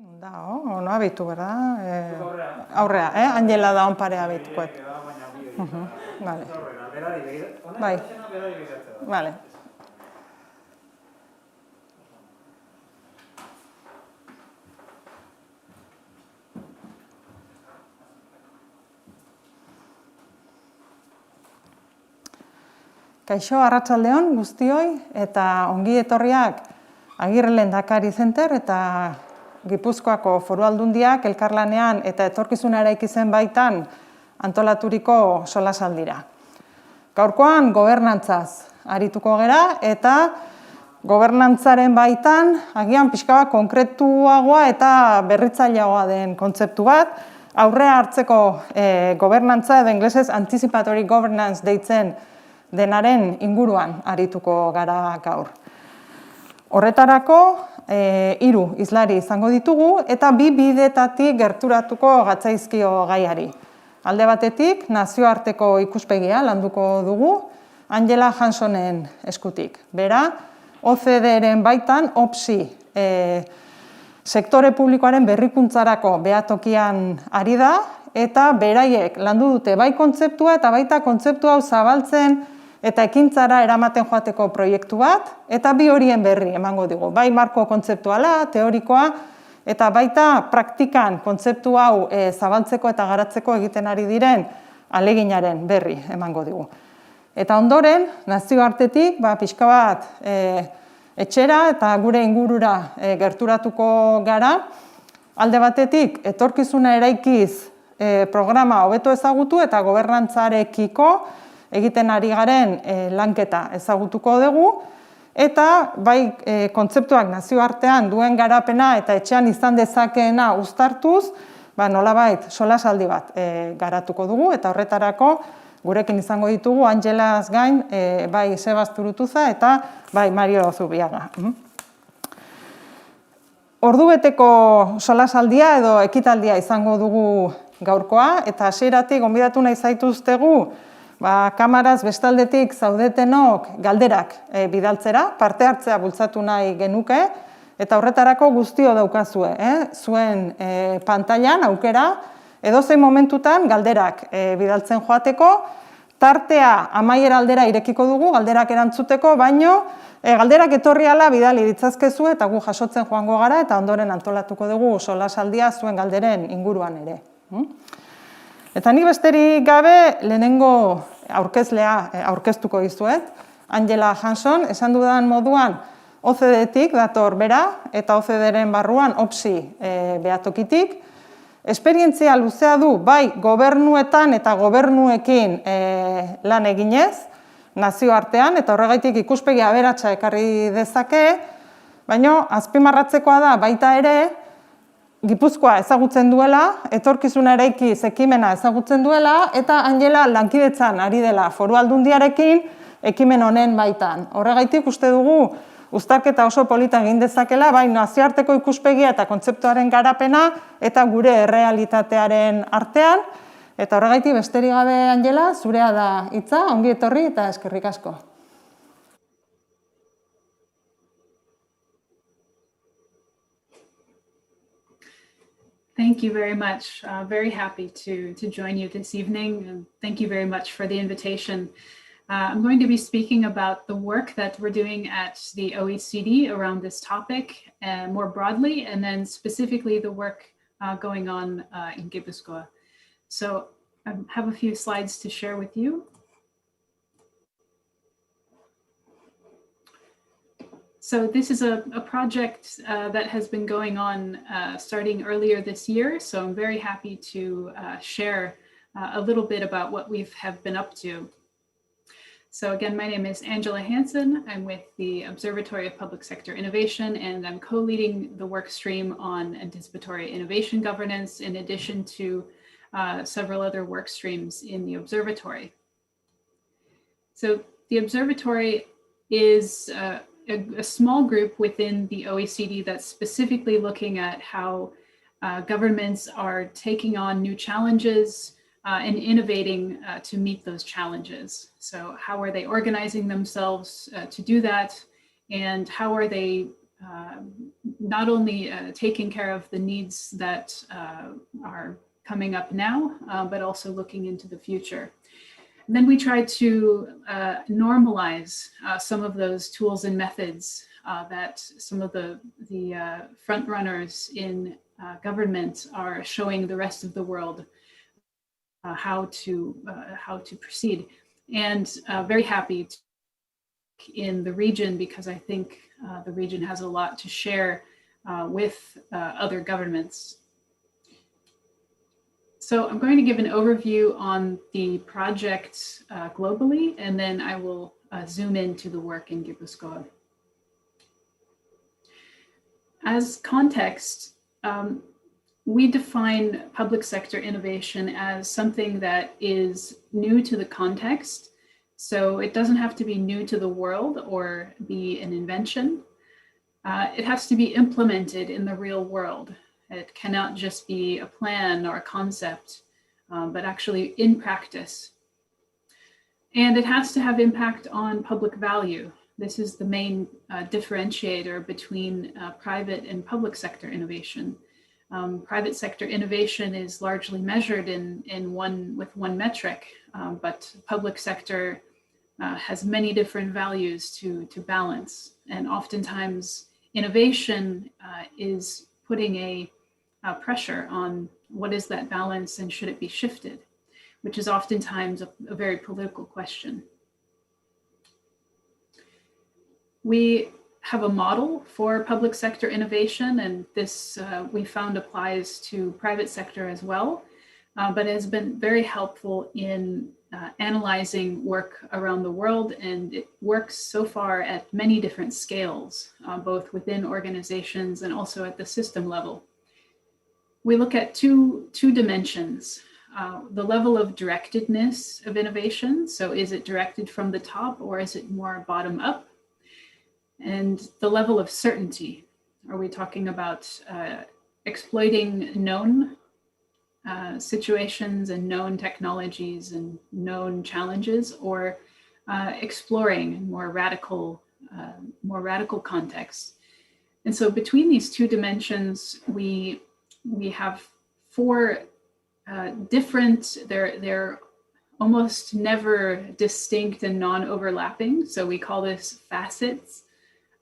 No abitu, ¿verdad? Aurrea, Angela da parea abitukoet. Vale. Bai. Vale. Kaixo, arratsaldeon guztioi eta ongi etorriak Agirre Lehendakari Center eta Gipuzkoako Foru Aldundiak elkarlanean eta etorkizuna eraiki zen baitan antolaturiko solasaldira. Gaurkoan gobernantzaz arituko gera eta gobernantzaren baitan agian pixka bat konkretuagoa eta berritzaileagoa den kontzeptu bat, aurrea hartzeko gobernantza edo inglesez anticipatory governance deitzen denaren inguruan arituko gara gaur. Horretarako, 3 hizlari izango ditugu eta 2 bidetatik gerturatuko gatzaizkio gaiari. Alde batetik, nazioarteko ikuspegia landuko dugu, Angela Hansonen eskutik. Bera, OCDE-ren baitan, OPSI, sektore publikoaren berrikuntzarako behatokian ari da, eta beraiek landu dute bai kontzeptua eta baita kontzeptu hau zabaltzen eta ekintzara eramaten joateko proiektu bat, eta 2 horien berri emango digu. Bai marko kontzeptuala, teorikoa, eta baita praktikan kontzeptu hau zabaltzeko eta garatzeko egiten ari diren aleginaren berri emango digu. Eta ondoren, nazioartetik, pixka bat etxera eta gure ingurura gerturatuko gara, alde batetik, etorkizuna eraikiz programa hobeto ezagutu eta gobernantzarekiko egiten ari garen lanketa ezagutuko dugu, eta bai kontzeptuak nazioartean duen garapena eta etxean izan dezakeena uztartuz, nolabait solasaldi bat garatuko dugu, eta horretarako gurekin izango ditugu Angelaz gain, bai Sebas Turutuza eta bai Mario Zubiaga. Ordubeteko solasaldia edo ekitaldia izango dugu gaurkoa, eta hasieratik gonbidatu nahi zaituztegu kamaraz bestaldetik zaudetenok galderak bidaltzera, parte hartzea bultzatu nahi genuke, eta horretarako guztio daukazue, zuen pantailan aukera, edozein momentutan galderak bidaltzen joateko, tartea amaiera aldera irekiko dugu, galderak erantzuteko, baino galderak etorriala bidali ditzazkezu eta gu jasotzen joango gara, eta ondoren antolatuko dugu solasaldia zuen galderen inguruan ere. Eta nik besterik gabe lehenengo aurkezlea aurkeztuko dizuet, Angela Hanson, esan dudan moduan OCDE-tik dator bera, eta OCDE-ren barruan OPSI behatokitik. Esperientzia luzea du, bai gobernuetan eta gobernuekin lan eginez, nazioartean, eta horregaitik ikuspegi aberatsa ekarri dezake, baina azpimarratzekoa da baita ere, Gipuzkoa ezagutzen duela, etorkizuna eraikiz ekimena ezagutzen duela, eta Angela lankidetzan ari dela Foru Aldundiarekin ekimen honen baitan. Horregaitik uste dugu uztarketa oso polita egin dezakela, bai nazioarteko ikuspegia eta kontzeptuaren garapena eta gure errealitatearen artean. Eta horregaitik besterik gabe Angela, zurea da hitza, ongi etorri eta eskerrik asko. Thank you very much. Very happy to join you this evening, and thank you very much for the invitation. I'm going to be speaking about the work that we're doing at the OECD around this topic more broadly, and then specifically the work going on in Gipuzkoa. So I have a few slides to share with you. So this is a project that has been going on starting earlier this year. So I'm very happy to share a little bit about what we have been up to. So again, my name is Angela Hanson. I'm with the Observatory of Public Sector Innovation, and I'm co-leading the work stream on anticipatory innovation governance, in addition to several other work streams in the observatory. So the observatory is a small group within the OECD that's specifically looking at how governments are taking on new challenges and innovating to meet those challenges. So how are they organizing themselves to do that? And how are they not only taking care of the needs that are coming up now, but also looking into the future. And then we try to normalize some of those tools and methods that some of the front runners in government are showing the rest of the world how to proceed. And very happy in the region, because I think the region has a lot to share with other governments. So I'm going to give an overview on the project globally, and then I will zoom into the work in Gipuzkoa. As context, we define public sector innovation as something that is new to the context. So it doesn't have to be new to the world or be an invention. It has to be implemented in the real world. It cannot just be a plan or a concept, but actually in practice. And it has to have impact on public value. This is the main differentiator between private and public sector innovation. Private sector innovation is largely measured with one metric, but public sector has many different values to balance. And oftentimes innovation is putting a pressure on what is that balance and should it be shifted, which is oftentimes a very political question. We have a model for public sector innovation, and this we found applies to private sector as well, but has been very helpful in analyzing work around the world, and it works so far at many different scales, both within organizations and also at the system level. We look at two dimensions, the level of directedness of innovation. So is it directed from the top or is it more bottom up? And the level of certainty. Are we talking about exploiting known situations and known technologies and known challenges, or exploring more radical contexts? And so between these two dimensions, we have four different, they're almost never distinct and non-overlapping. So we call this facets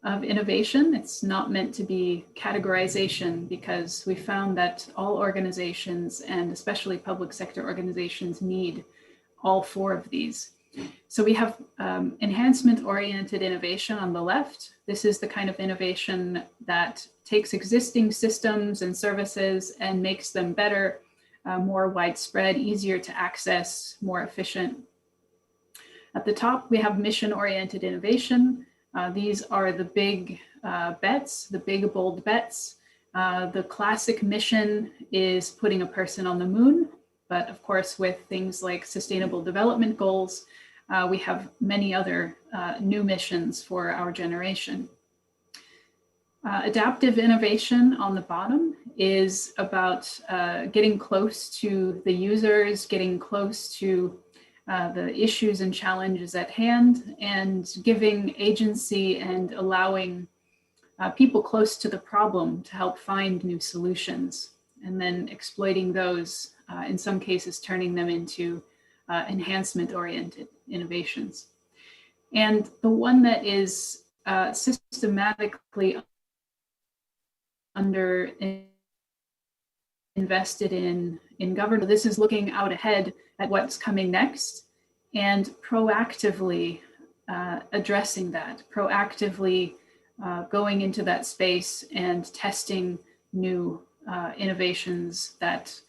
of innovation. It's not meant to be categorization, because we found that all organizations, and especially public sector organizations, need all four of these. So we have enhancement-oriented innovation on the left. This is the kind of innovation that takes existing systems and services and makes them better, more widespread, easier to access, more efficient. At the top, we have mission-oriented innovation. These are the big bets, the big bold bets. The classic mission is putting a person on the moon, but of course with things like Sustainable Development Goals, we have many other new missions for our generation. Adaptive innovation on the bottom is about getting close to the users, getting close to the issues and challenges at hand, and giving agency and allowing people close to the problem to help find new solutions, and then exploiting those, in some cases turning them into enhancement-oriented innovations. And the one that is systematically invested in government, this is looking out ahead at what's coming next and proactively addressing that, proactively going into that space and testing new innovations that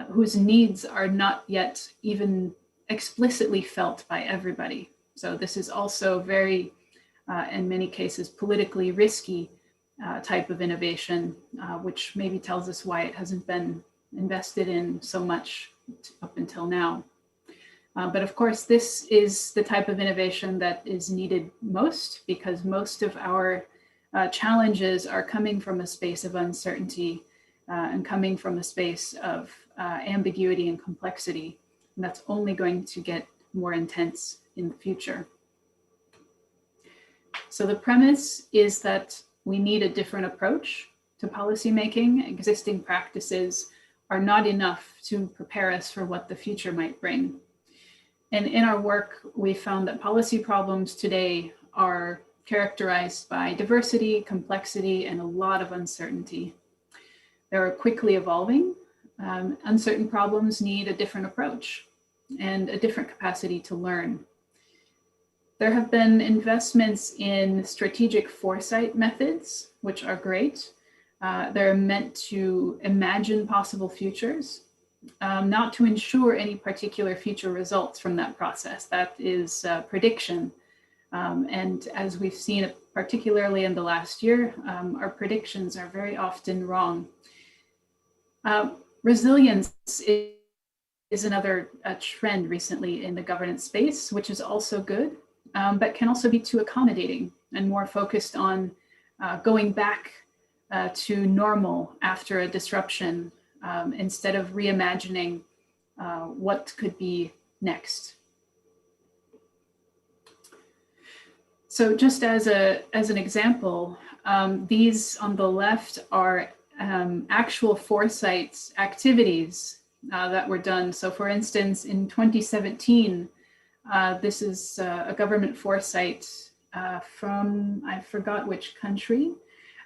whose needs are not yet even explicitly felt by everybody. So this is also very, in many cases, politically risky type of innovation, which maybe tells us why it hasn't been invested in so much up until now. But of course, this is the type of innovation that is needed most, because most of our challenges are coming from a space of uncertainty and coming from a space of ambiguity and complexity. And that's only going to get more intense in the future. So the premise is that we need a different approach. to policymaking. Existing practices are not enough to prepare us for what the future might bring. And in our work, we found that policy problems today are characterized by diversity, complexity, and a lot of uncertainty. They're quickly evolving. Uncertain problems need a different approach and a different capacity to learn. There have been investments in strategic foresight methods, which are great. They're meant to imagine possible futures, not to ensure any particular future results from that process. That is prediction. And as we've seen, particularly in the last year, our predictions are very often wrong. Resilience is another trend recently in the governance space, which is also good, but can also be too accommodating and more focused on going back to normal after a disruption instead of reimagining what could be next. So just as an example, these on the left are actual foresight activities that were done. So for instance, in 2017, this is a government foresight from, I forgot which country,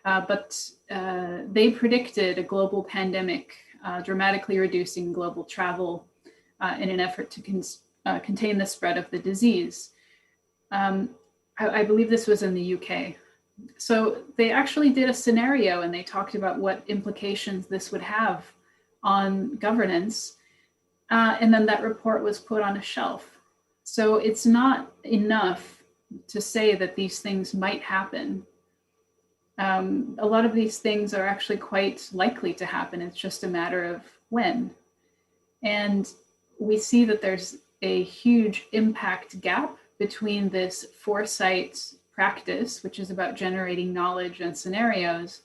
but they predicted a global pandemic, dramatically reducing global travel in an effort to contain the spread of the disease. I believe this was in the UK. So they actually did a scenario and they talked about what implications this would have on governance. And then that report was put on a shelf. So it's not enough to say that these things might happen. A lot of these things are actually quite likely to happen. It's just a matter of when. And we see that there's a huge impact gap between this foresight practice, which is about generating knowledge and scenarios,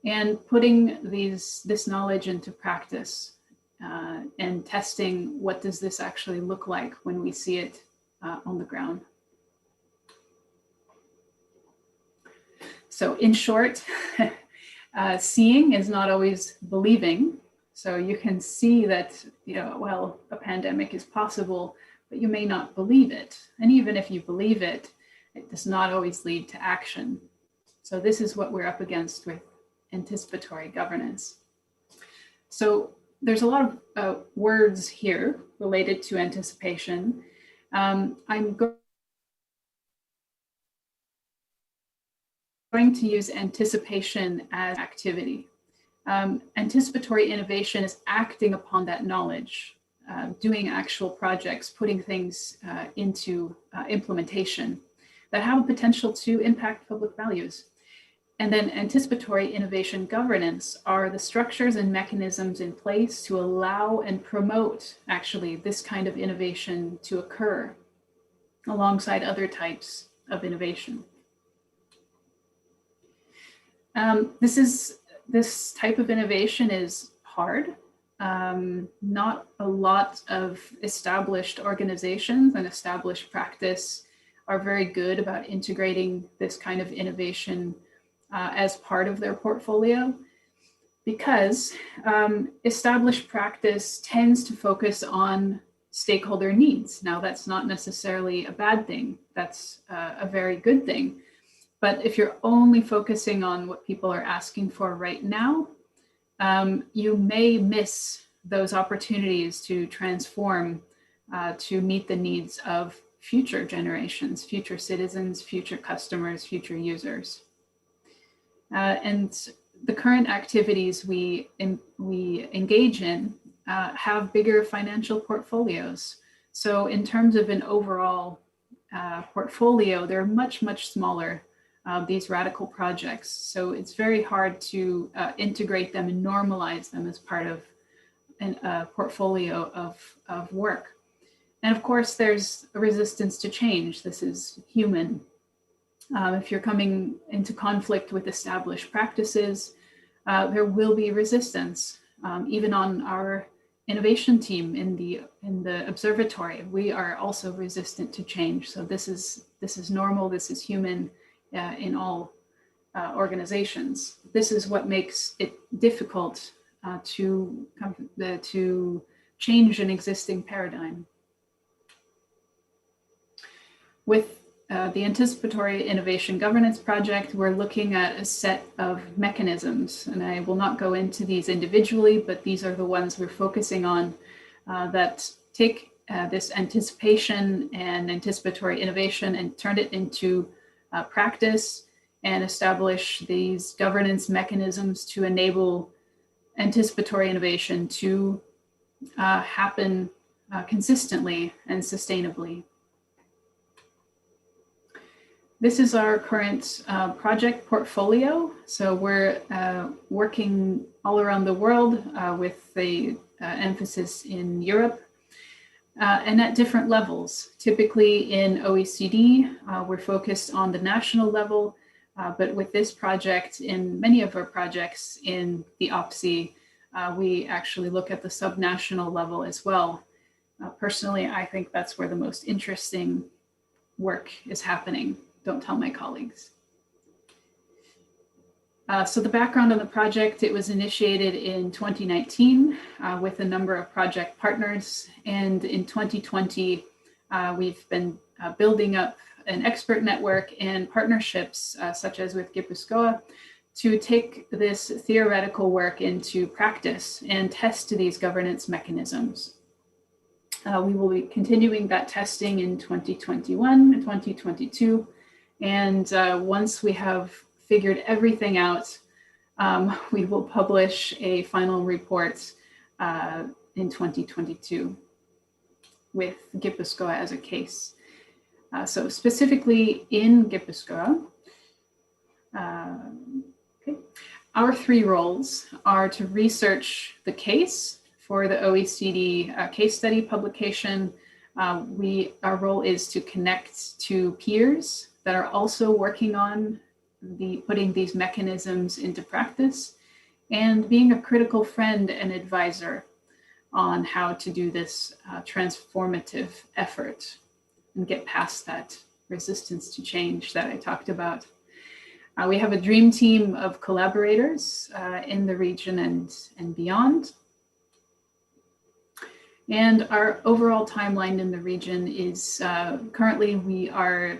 and putting this knowledge into practice and testing what does this actually look like when we see it on the ground. So in short, seeing is not always believing. So you can see that, well, a pandemic is possible, but you may not believe it. And even if you believe it, it does not always lead to action. So this is what we're up against with anticipatory governance. So there's a lot of words here related to anticipation. I'm going to use anticipation as activity. Anticipatory innovation is acting upon that knowledge, doing actual projects, putting things into implementation that have a potential to impact public values. And then anticipatory innovation governance are the structures and mechanisms in place to allow and promote actually this kind of innovation to occur alongside other types of innovation. This type of innovation is hard. Not a lot of established organizations and established practice are very good about integrating this kind of innovation as part of their portfolio, because established practice tends to focus on stakeholder needs. Now, that's not necessarily a bad thing. That's a very good thing. But if you're only focusing on what people are asking for right now, you may miss those opportunities to transform to meet the needs of future generations, future citizens, future customers, future users. And the current activities we engage in have bigger financial portfolios. So in terms of an overall portfolio, they're much, much smaller, these radical projects. So it's very hard to integrate them and normalize them as part of a portfolio of work. And of course, there's a resistance to change. This is human. If you're coming into conflict with established practices, there will be resistance. Even on our innovation team in the observatory, we are also resistant to change. So this is normal. This is human in all organizations. This is what makes it difficult to change an existing paradigm. With the Anticipatory Innovation Governance Project, we're looking at a set of mechanisms, and I will not go into these individually, but these are the ones we're focusing on that take this anticipation and anticipatory innovation and turn it into practice and establish these governance mechanisms to enable anticipatory innovation to happen consistently and sustainably. This is our current project portfolio. So we're working all around the world with the emphasis in Europe and at different levels. Typically in OECD, we're focused on the national level, but with this project, in many of our projects in the OPSI, we actually look at the subnational level as well. Personally, I think that's where the most interesting work is happening. Don't tell my colleagues. So the background on the project, it was initiated in 2019 with a number of project partners. And in 2020, we've been building up an expert network and partnerships, such as with Gipuzkoa, to take this theoretical work into practice and test these governance mechanisms. We will be continuing that testing in 2021 and 2022. And once we have figured everything out, we will publish a final report in 2022 with Gipuzkoa as a case. So specifically in Gipuzkoa, our three roles are to research the case for the OECD case study publication. Our role is to connect to peers that are also working on putting these mechanisms into practice, and being a critical friend and advisor on how to do this transformative effort and get past that resistance to change that I talked about. We have a dream team of collaborators in the region and beyond. And our overall timeline in the region is currently we are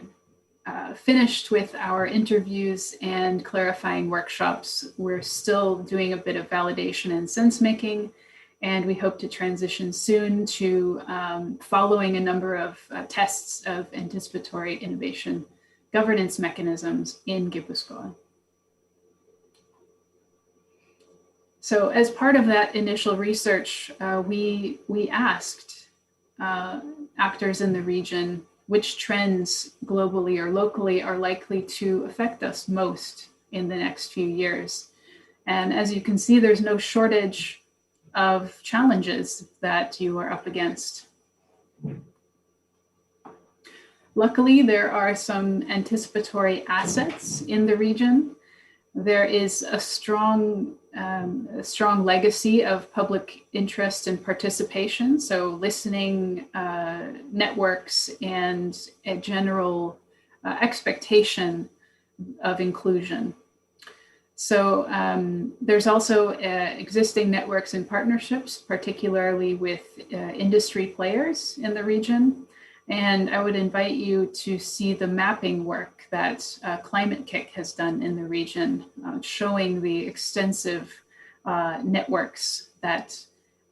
finished with our interviews and clarifying workshops. We're still doing a bit of validation and sense making, and we hope to transition soon to following a number of tests of anticipatory innovation governance mechanisms in Gipuzkoa. So as part of that initial research, we asked actors in the region which trends globally or locally are likely to affect us most in the next few years. And as you can see, there's no shortage of challenges that you are up against. Luckily, there are some anticipatory assets in the region. There is a strong legacy of public interest and participation. So listening, networks, and a general expectation of inclusion. So there's also existing networks and partnerships, particularly with industry players in the region. And I would invite you to see the mapping work that Climate Kick has done in the region, showing the extensive networks that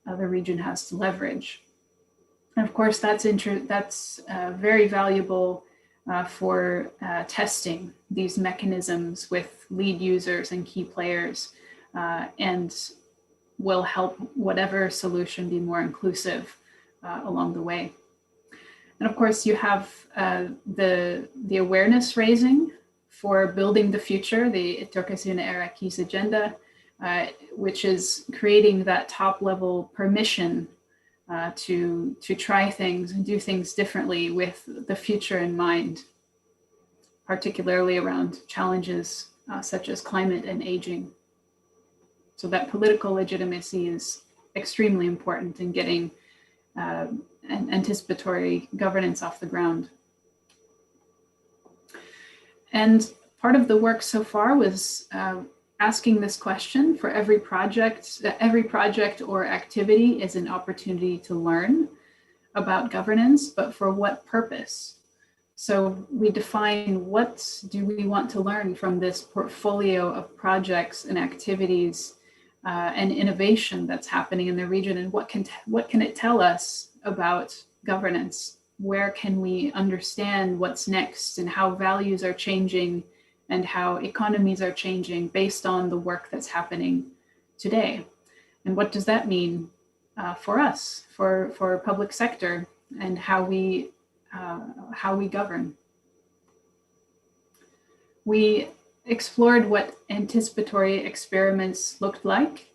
the region has to leverage. And of course, that's very valuable for testing these mechanisms with lead users and key players, and will help whatever solution be more inclusive along the way. And of course, you have the awareness raising for building the future, the Etorkizune Eraki's agenda, which is creating that top level permission to try things and do things differently with the future in mind, particularly around challenges such as climate and aging. So that political legitimacy is extremely important in getting anticipatory governance off the ground. And part of the work so far was asking this question for every project or activity is an opportunity to learn about governance, but for what purpose? So we define what do we want to learn from this portfolio of projects and activities and innovation that's happening in the region, and what can it tell us about governance? Where can we understand what's next and how values are changing and how economies are changing based on the work that's happening today? And what does that mean for us, for public sector, and how we govern? We explored what anticipatory experiments looked like.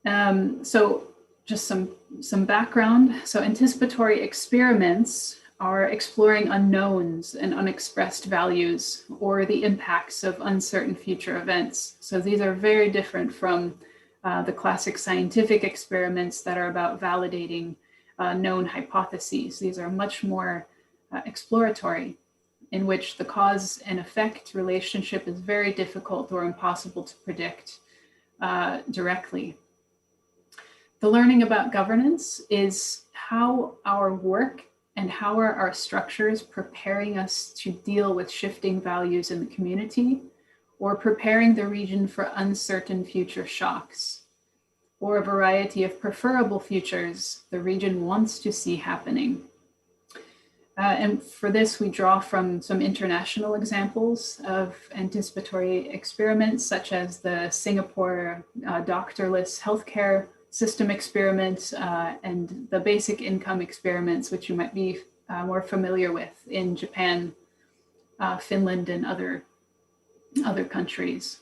So just some background. So anticipatory experiments are exploring unknowns and unexpressed values or the impacts of uncertain future events. So these are very different from the classic scientific experiments that are about validating known hypotheses. These are much more exploratory, in which the cause and effect relationship is very difficult or impossible to predict directly. The learning about governance is how our work and how are our structures preparing us to deal with shifting values in the community, or preparing the region for uncertain future shocks, or a variety of preferable futures the region wants to see happening. And for this, we draw from some international examples of anticipatory experiments, such as the Singapore doctorless healthcare system experiment and the basic income experiments, which you might be more familiar with in Japan, Finland, and other countries.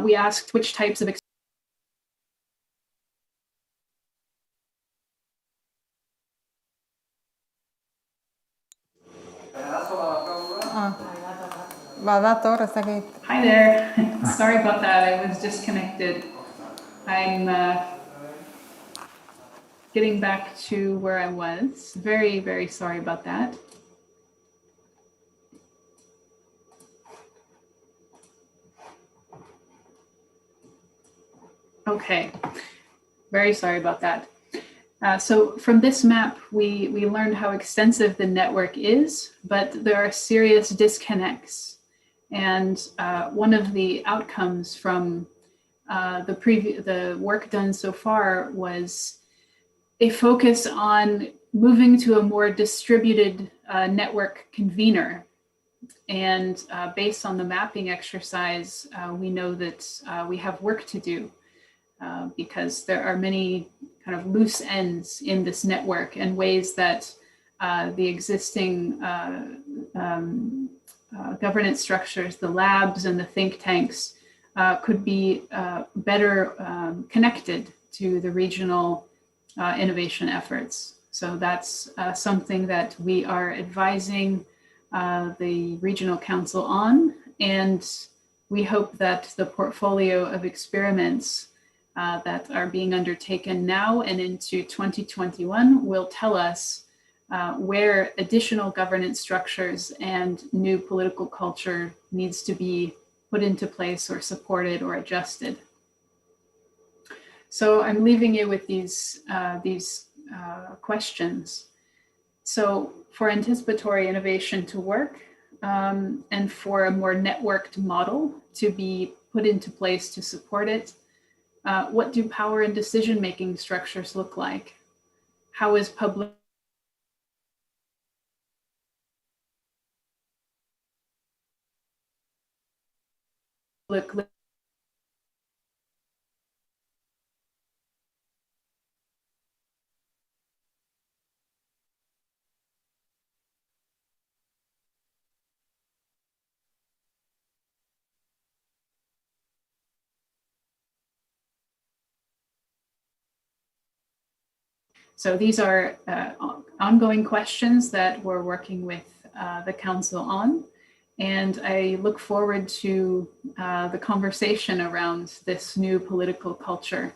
We asked which types of Hi there. Sorry about that. I was disconnected. I'm getting back to where I was. Very, very sorry about that. Okay, very sorry about that. So from this map, we learned how extensive the network is, but there are serious disconnects. And one of the outcomes from the work done so far was a focus on moving to a more distributed network convener. And based on the mapping exercise, we know that we have work to do because there are many kind of loose ends in this network and ways that the existing governance structures, the labs and the think tanks could be better connected to the regional innovation efforts. So that's something that we are advising the Regional Council on, and we hope that the portfolio of experiments that are being undertaken now and into 2021 will tell us where additional governance structures and new political culture needs to be put into place or supported or adjusted. So I'm leaving you with these questions. So for anticipatory innovation to work and for a more networked model to be put into place to support it, what do power and decision-making structures look like? How is public So these are ongoing questions that we're working with the Council on, and I look forward to the conversation around this new political culture.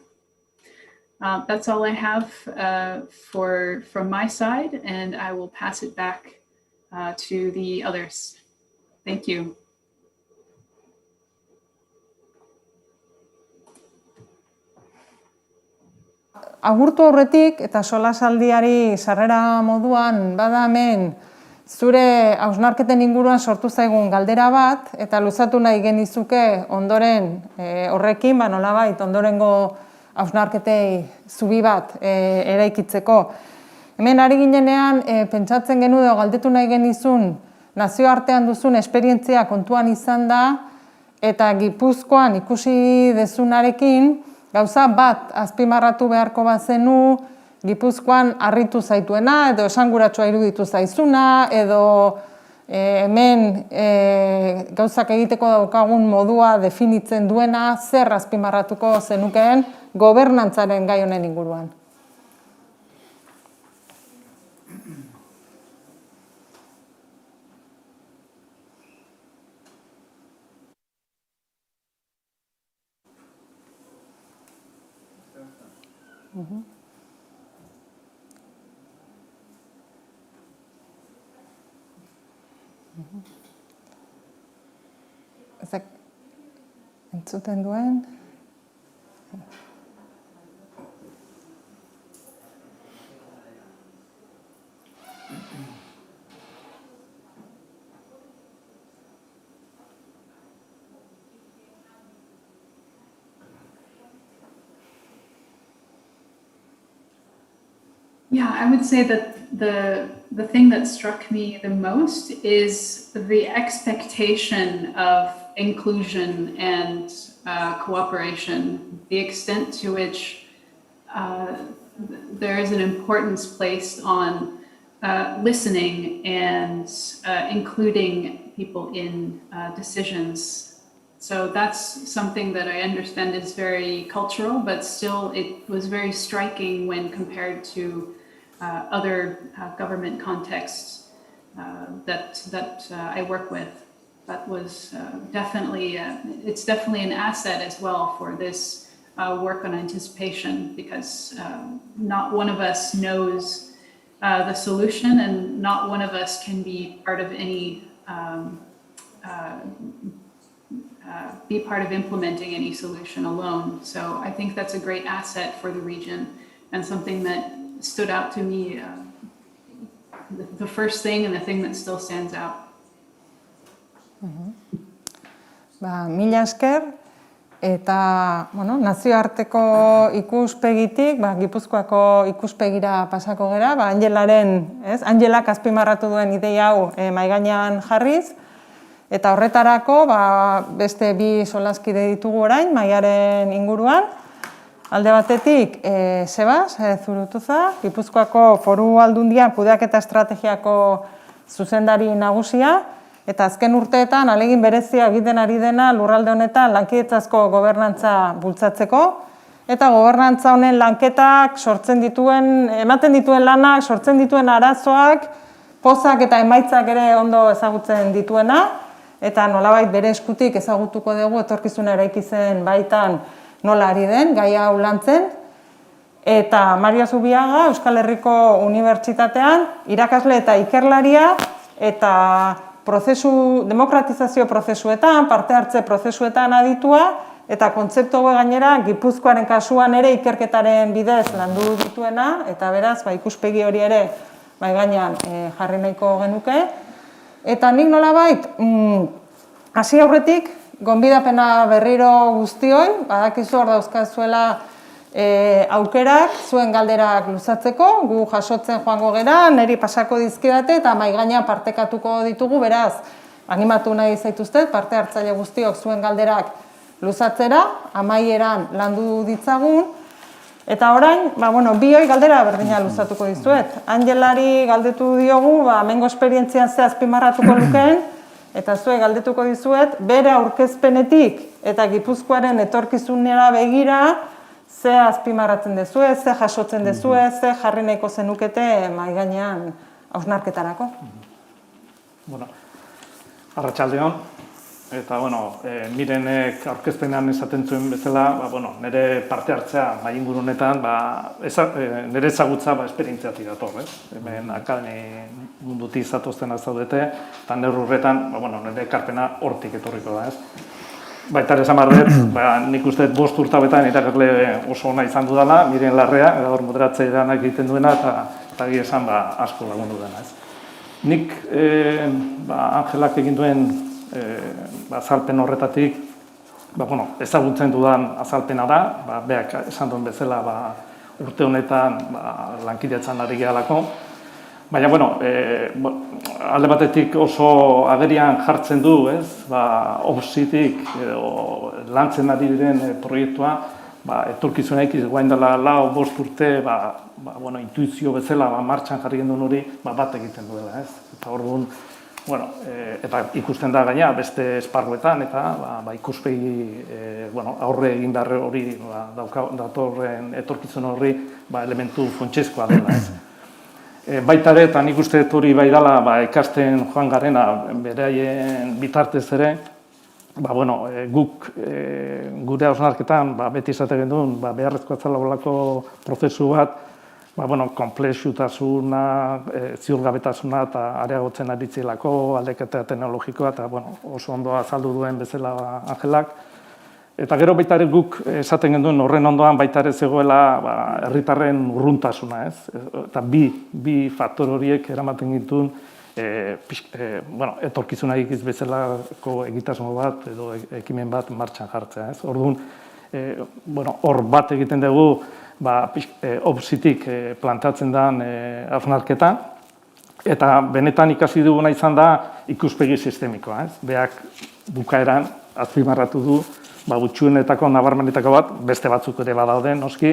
That's all I have from my side, and I will pass it back to the others. Thank you. Agurtu aurretik eta solasaldiari sarrera moduan bada hemen zure hausnarketen inguruan sortu zaigun galdera bat eta luzatu nahi genizuke ondoren horrekin nolabait ondorengo hausnarketei zubi bat eraikitzeko. Hemen ari ginenean pentsatzen genu edo galdetu nahi genizun nazioartean duzun esperientzia kontuan izan da eta Gipuzkoan ikusi dezunarekin gauza bat azpimarratu beharko bazenu Gipuzkoan harritu zaituena edo esanguratsua iruditu zaizuna edo hemen gauzak egiteko daukagun modua definitzen duena zer azpimarratuko zenukeen gobernantzaren gai honen inguruan. Ezak entzuten duen? Yeah, I would say that the thing that struck me the most is the expectation of inclusion and cooperation, the extent to which there is an importance placed on listening and including people in decisions. So that's something that I understand is very cultural, but still it was very striking when compared to other government contexts that I work with. That was definitely, it's definitely an asset as well for this work on anticipation, because not one of us knows the solution and not one of us can be part of any be part of implementing any solution alone. So I think that's a great asset for the region and something that stood out to me, the first thing and the thing that still stands out. Mila esker, eta nazioarteko ikuspegitik, Gipuzkoako ikuspegira pasako gera, Angelak azpimarratu duen ideia hau mahai gainean jarriz, eta horretarako beste bi solaskide ditugu orain, mahaiaren inguruan. Alde batetik, Sebas Zurutuza, Gipuzkoako Foru Aldundian kudeaketa estrategiako zuzendari nagusia, eta azken urteetan ahalegin berezia egiten ari dena lurralde honetan lankidetzazko gobernantza bultzatzeko, eta gobernantza honen lanketak ematen dituen lanak, sortzen dituen arazoak, pozak eta emaitzak ere ondo ezagutzen dituena, eta nolabait bere eskutik ezagutuko dugu etorkizuna eraiki zen baitan nola ari den, gai hau lantzen. Eta Maria Zubiaga, Euskal Herriko Unibertsitatean, irakasle eta ikerlaria, eta demokratizazio prozesuetan, parte hartze prozesuetan aditua, eta kontzeptu gainera Gipuzkoaren kasuan ere ikerketaren bidez landu dituena, eta beraz, ikuspegi hori ere gainean jarri nahiko genuke. Eta nik nolabait, hasi aurretik, gonbidapena berriro guztioi, badakizu hor dauzkazuela aukerak, zuen galderak luzatzeko, gu jasotzen joango gera, niri pasako dizkidate eta mahai gainean partekatuko ditugu, beraz, animatu nahi zaituztet, parte hartzaile guztiok zuen galderak luzatzera, amaieran landu ditzagun, eta orain, bioi galdera berdina luzatuko dizuet. Angelari galdetu diogu, hemengo esperientzian ze azpimarratuko lukeen, eta zuek galdetuko dizuet, bere aurkezpenetik eta Gipuzkoaren etorkizunera begira, ze azpimarratzen dezue, ze jasotzen dezue, ze jarri nahiko zenukete mahai gainean hausnarketarako. Arratsaldeon, eta Mirenek aurkezpenean esaten zuen bezala, nire parte hartzea mahai ingurunetan, nire ezagutza esperientziatik dator, hemen akademi mundutik zatoztenak zaudete, eta nire horretan, nire ekarpena hortik etorriko da, Baita ere esan barret, nik uste 5 urtabetan irakasle oso ona izan dudala, Miren Larrea, gaur moderatzaileanak egiten duena, eta egia esan asko lagundu dena, Nik Angelak egin duen azalpen horretatik, ezagutzen dudan azalpena da, beak esan duen bezala urte honetan lankidetzan ari gehalako. Baina, alde batetik oso agerian jartzen du, obsitik lantzen ari diren proiektua, etorkizunaik guain dela 4-5 urte, intuizio bezala martxan jarri gendun hori bat egiten duela, Eta orduan, eta ikusten da gaina beste esparruetan, eta ikuspegi aurre egin behar hori datorren etorkizun horri elementu funtsezkoa dela, Baita ere, eta nik uste hori bai dela ikasten joan garena beraien bitartez ere, guk gure hausnarketan beti esate genduen beharrezkoa zela olako prozesu bat, konplexutasuna, ziurgabetasuna eta areagotzen aritzelako, aldaketa teknologikoa eta oso ondo azaldu duen bezala Angelak. Eta gero baita ere guk esaten genduen horren ondoan baita ere zegoela herritarren urruntasuna, Eta bi faktor horiek eramaten gintuen etorkizuna egiz bezalako egitasmo bat edo ekimen bat martxan jartzea, Orduan, hor bat egiten dugu obsitik planteatzen den hausnarketa, eta benetan ikasi duguna izan da ikuspegi sistemikoa, Beak bukaeran azpimarratu du gutxuenetako nabarmenetako bat, beste batzuk ere badaude noski,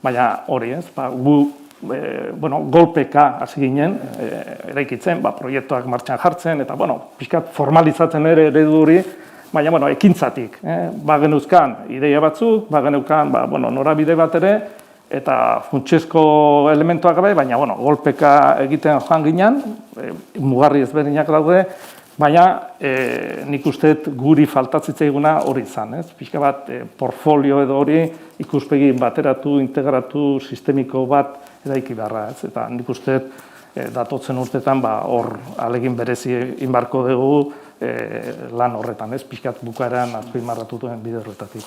baina hori gu golpeka hasi ginen eraikitzen, proiektuak martxan jartzen, eta pixkat formalizatzen ere eredu hori, baina ekintzatik, bagenuzkan ideia batzuk, bageneukan norabide bat ere, eta funtsezko elementuak gabe, baina golpeka egiten joan ginen, mugarri ezberdinak daude, baina nik uste guri faltatzitzeguna hori izan, Pixka bat portfolio edo hori ikuspegi bateratu, integratu, sistemiko bat eraiki beharra, Eta nik uste datotzen urtetan hor alegin berezi inbarko dugu lan horretan, Pixkat bukaeran azpimarratu duen bide horretatik.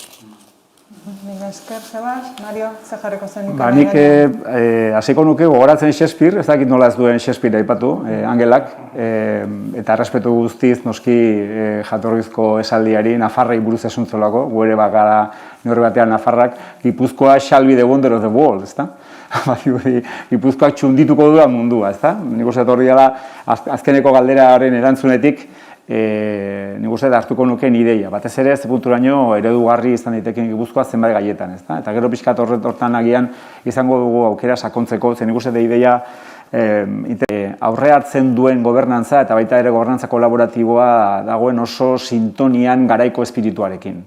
Mila esker, Sebas. Mario, ze jarriko zen? Nik hasiko nuke gogoratzen Shakespeare, ez dakit nola ez duen Shakespeare aipatu, Angelak, eta errespetu guztiz noski jatorrizko esaldiari Nafarrei buruz esuntzolako, gu ere bagara neurri batean Nafarrak, Gipuzkoa shall be the wonder of the world, ezta? Gipuzkoak txundituko duan mundua, ezta? Nik uste horri dela azkeneko galderaren erantzunetik, nik uste hartuko nukeen ideia. Batez ere, ez punturaino eredugarri izan daiteken Gipuzkoa zenbait gaietan, ezta? Eta gero pixkat horretan agian izango dugu aukera sakontzeko, zen nik uste ideia aurreatzen duen gobernantza eta baita ere gobernantza kolaboratiboa dagoen oso sintonian garaiko espirituarekin.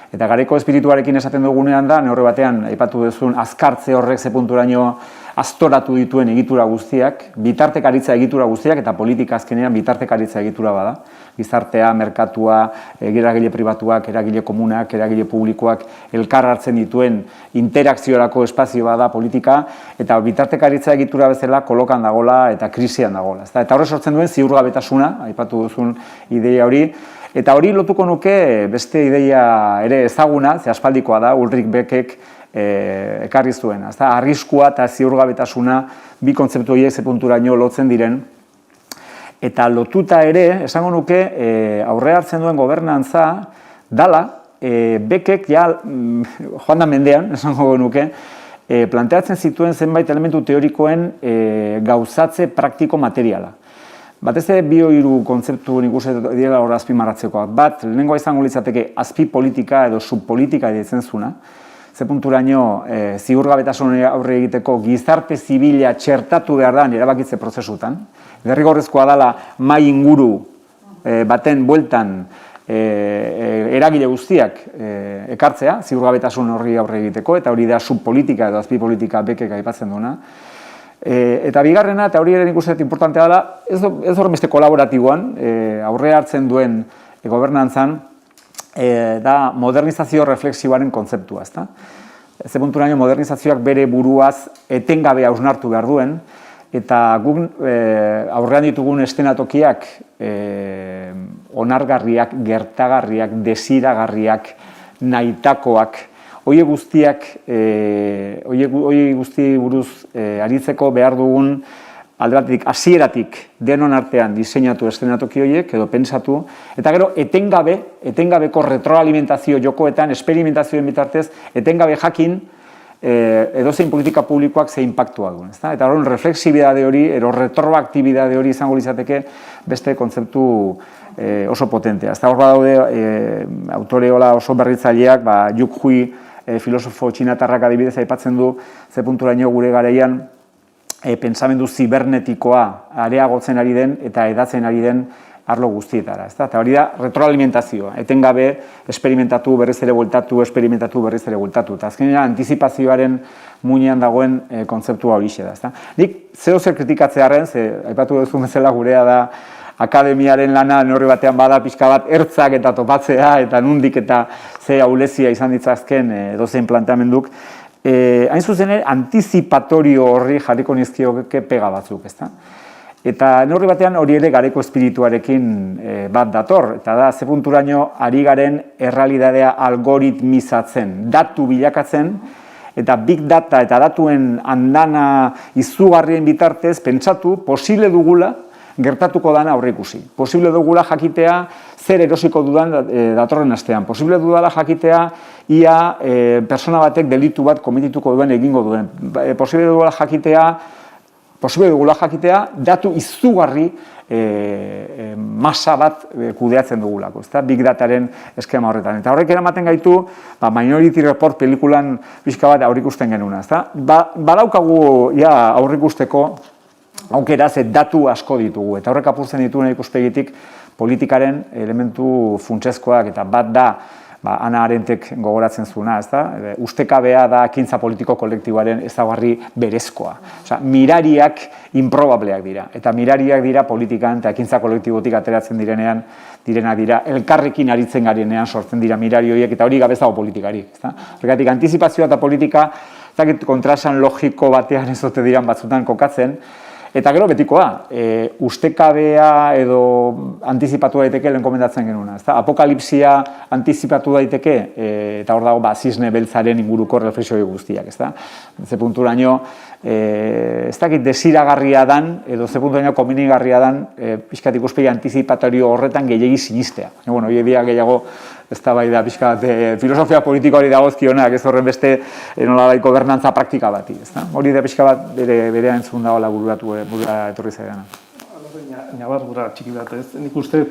Eta garaiko espirituarekin esaten dugunean da, neurri batean aipatu duzun azkartze horrek ze punturaino astoratu dituen egitura guztiak, bitartekaritza egitura guztiak, eta politika azkenean bitartekaritza egitura bada. Gizartea, merkatua, eragile pribatuak, eragile komunak, eragile publikoak elkar hartzen dituen interakziorako espazio bada politika, eta bitartekaritza egitura bezala kolokan dagola eta krisian dagola. Eta horre sortzen duen ziurgabetasuna, aipatu duzun ideia hori, eta hori lotuko nuke beste ideia ere ezaguna, ze aspaldikoa da, Ulrich Beckek ekarri zuen. Arriskua eta ziurgabetasuna bi kontzeptu horiek ze punturaino lotzen diren. Eta lotuta ere, esango nuke, aurre hartzen duen gobernantza dala, Beckek joan da mendean, esango nuke, planteatzen zituen zenbait elementu teorikoen gauzatze praktiko materiala. Batez ere bi hiru kontzeptu nik uste direla hor azpimarratzekoak. Bat, lehenengoa izango litzateke azpipolitika edo subpolitika deitzen zuna. Ze punturaino ziurgabetasunari aurre egiteko gizarte zibila txertatu behar da erabakitze prozesutan. Derrigorrezkoa dela mahai inguru baten bueltan eragile guztiak ekartzea, ziurgabetasun horri aurre egiteko, eta hori da subpolitika edo azpipolitika bekek aipatzen duena. Eta bigarrena, eta hori ere nik uste dut importantea dela, ez horrenbeste kolaboratiboan, aurre hartzen duen gobernantzan, da modernizazio reflexiboaren kontzeptua, ezta? Ze punturaino modernizazioak bere buruaz etengabe hausnartu behar duen, eta guk aurrean ditugun eszenatokiak onargarriak, gertagarriak, desiragarriak, nahitakoak, horiek guzti buruz aritzeko behar dugun alde batetik, hasieratik denon artean diseinatu eszenatoki horiek, edo pentsatu, eta gero etengabeko retroalimentazio jokoetan, esperimentazioen bitartez, etengabe jakin edozein politika publikoak ze inpaktua duen. Eta horren reflexibidade hori, ero retroaktibidade hori izango litzateke beste kontzeptu oso potentea. Hor badaude autore oso berritzaileak, Yuk Hui, filosofo txinatarrak adibidez aipatzen du, ze punturaino gure garaian, pentsamendu zibernetikoa areagotzen ari den eta hedatzen ari den arlo guztietara. Eta hori da retroalimentazioa, etengabe esperimentatu, berriz ere bueltatu, esperimentatu, berriz ere bueltatu. Eta azkenean antizipazioaren muinean dagoen kontzeptua horixe da. Nik zeo zer kritikatzearen, aipatu duzu bezala gurea da akademiaren lana neurri batean bada pixka bat ertzak eta topatzea eta nundik eta ze ahulezia izan ditzazken edozein planteamenduk. Hain zuzen ere, antizipatorio horri jarriko nizkioke pega batzuk, ezta? Eta neurri batean hori ere gareko espirituarekin bat dator, eta da, ze punturaino ari garen errealidadea algoritmizatzen, datu bilakatzen, eta big data eta datuen andana izugarrien bitartez, pentsatu, posible dugula, gertatuko dana aurreikusi. Posible dugula jakitea zer erosiko dudan datorren astean. Posible dudala jakitea ia persona batek delitu bat komitituko duen egingo duen. Posible dugula jakitea datu izugarri masa bat kudeatzen dugulako, ezta? Big dataren eskema horretan. Eta horrek eramaten gaitu, Minority Report pelikulan pixka bat aurrikusten genuna, ezta? Badaukagu aurrikusteko aukera ze datu asko ditugu, eta horrek apurtzen dituen ikuspegitik politikaren elementu funtsezkoak, eta bat da, Hannah Arendtek gogoratzen zuena, ezta? Ustekabea da ekintza politiko kolektiboaren ezaugarri berezkoa. Mirariak improbableak dira, eta mirariak dira politikan eta ekintza kolektibotik ateratzen direnean, dira elkarrekin aritzen garenean sortzen dira mirari horiek, eta hori gabezago politikari, ezta? Horregatik, antizipazioa eta politika, kontraesan logiko batean ez dute diran batzutan kokatzen, eta gero betikoa, ustekabea edo antizipatu daiteke lehen komendatzen genuna. Apokalipsia antizipatu daiteke, eta hor dago zisne beltzaren inguruko reflexioi guztiak. Ze punturaino, ez dakit desiragarria dan, edo ze punturaino komenigarria dan, pixkat ikuspegi antizipatorio horretan gehiagi sinistea. Hori edia gehiago, ez da bai da pixkat filosofia politikoari dagozkionak, ez horren beste nolabait gobernantza praktika bati. Hori da pixka bat berea entzun dagoela burura etorri zaidana. Nabardura txiki bat ez, nik uste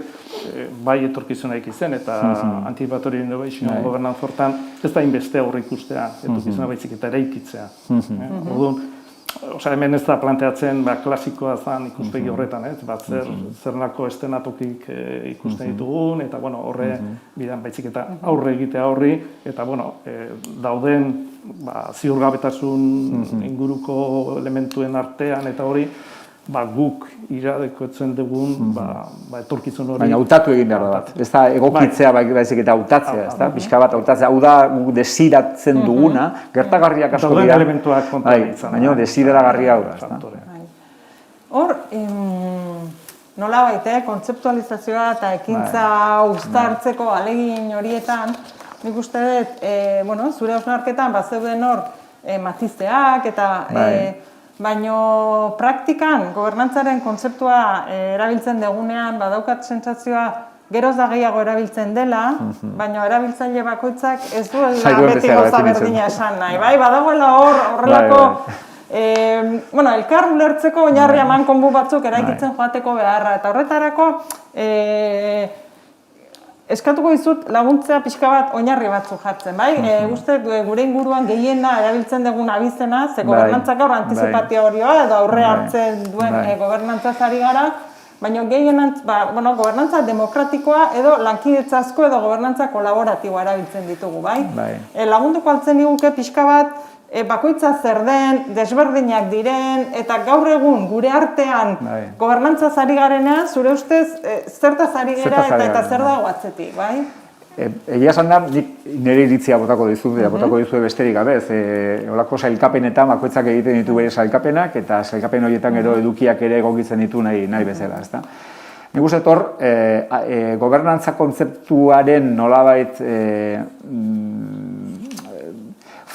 bai etorkizunaik izen eta Anticipatory Innovation Governance hortan ez da inbeste aurre ikustea, etorkizuna baizik eta eraikitzea. Orduan, hemen ez da planteatzen klasikoa zen ikuspegi horretan, zernako eszenatokik ikusten ditugun, eta horre bidan baizik eta aurre egitea horri, eta dauden ziurgabetasun inguruko elementuen artean eta hori, guk iradekoetzen dugun etorkizun hori. Baina hautatu egin behar da bat. Ez da egokitzea baizik eta hautatzea, ez da? Pixka bat hautatzea. Hau da guk desiratzen duguna, gertagarriak asko dira. Dauden elementuak konta ditzen. Baina desideragarria hau da. Hor, nola baita, kontzeptualizazioa eta ekintza uztartzeko alegin horietan, nik uste dut, zure hausnarketan, zeuden hor matizteak eta baino praktikan gobernantzaren kontzeptua erabiltzen degunean badaukat sentsazioa geroz da gehiago erabiltzen dela, baina erabiltzaile bakoitzak ez duela beti gauza berdina esan nahi. Badagoela horrelako elkar ulertzeko oinarri amankonbu batzuk eraikitzen joateko beharra, eta horretarako eskatuko dizut laguntzea pixka bat oinarri batzuk jartzen, bai? Uste gure inguruan gehiena erabiltzen dugun abizena, ze gobernantzak gaur antizipatioa edo aurre hartzen duen gobernantzaz ari gara, baina gehienantz, gobernantza demokratikoa edo lankidetzazko edo gobernantza kolaboratiboa erabiltzen ditugu, bai? Lagunduko altzen diguke pixka bat, bakoitza zer den, desberdinak diren, eta gaur egun gure artean gobernantzaz ari garenean, zure ustez, zertaz ari gara eta zer dago atzetik, bai? Egia esan da, nire iritzia botako dizue besterik gabe, olako sailkapenetan bakoitzak egiten ditu bere sailkapenak, eta sailkapen horietan gero edukiak ere egokitzen ditu nahi bezala, ezta? Nik uste hor, gobernantza kontzeptuaren nolabait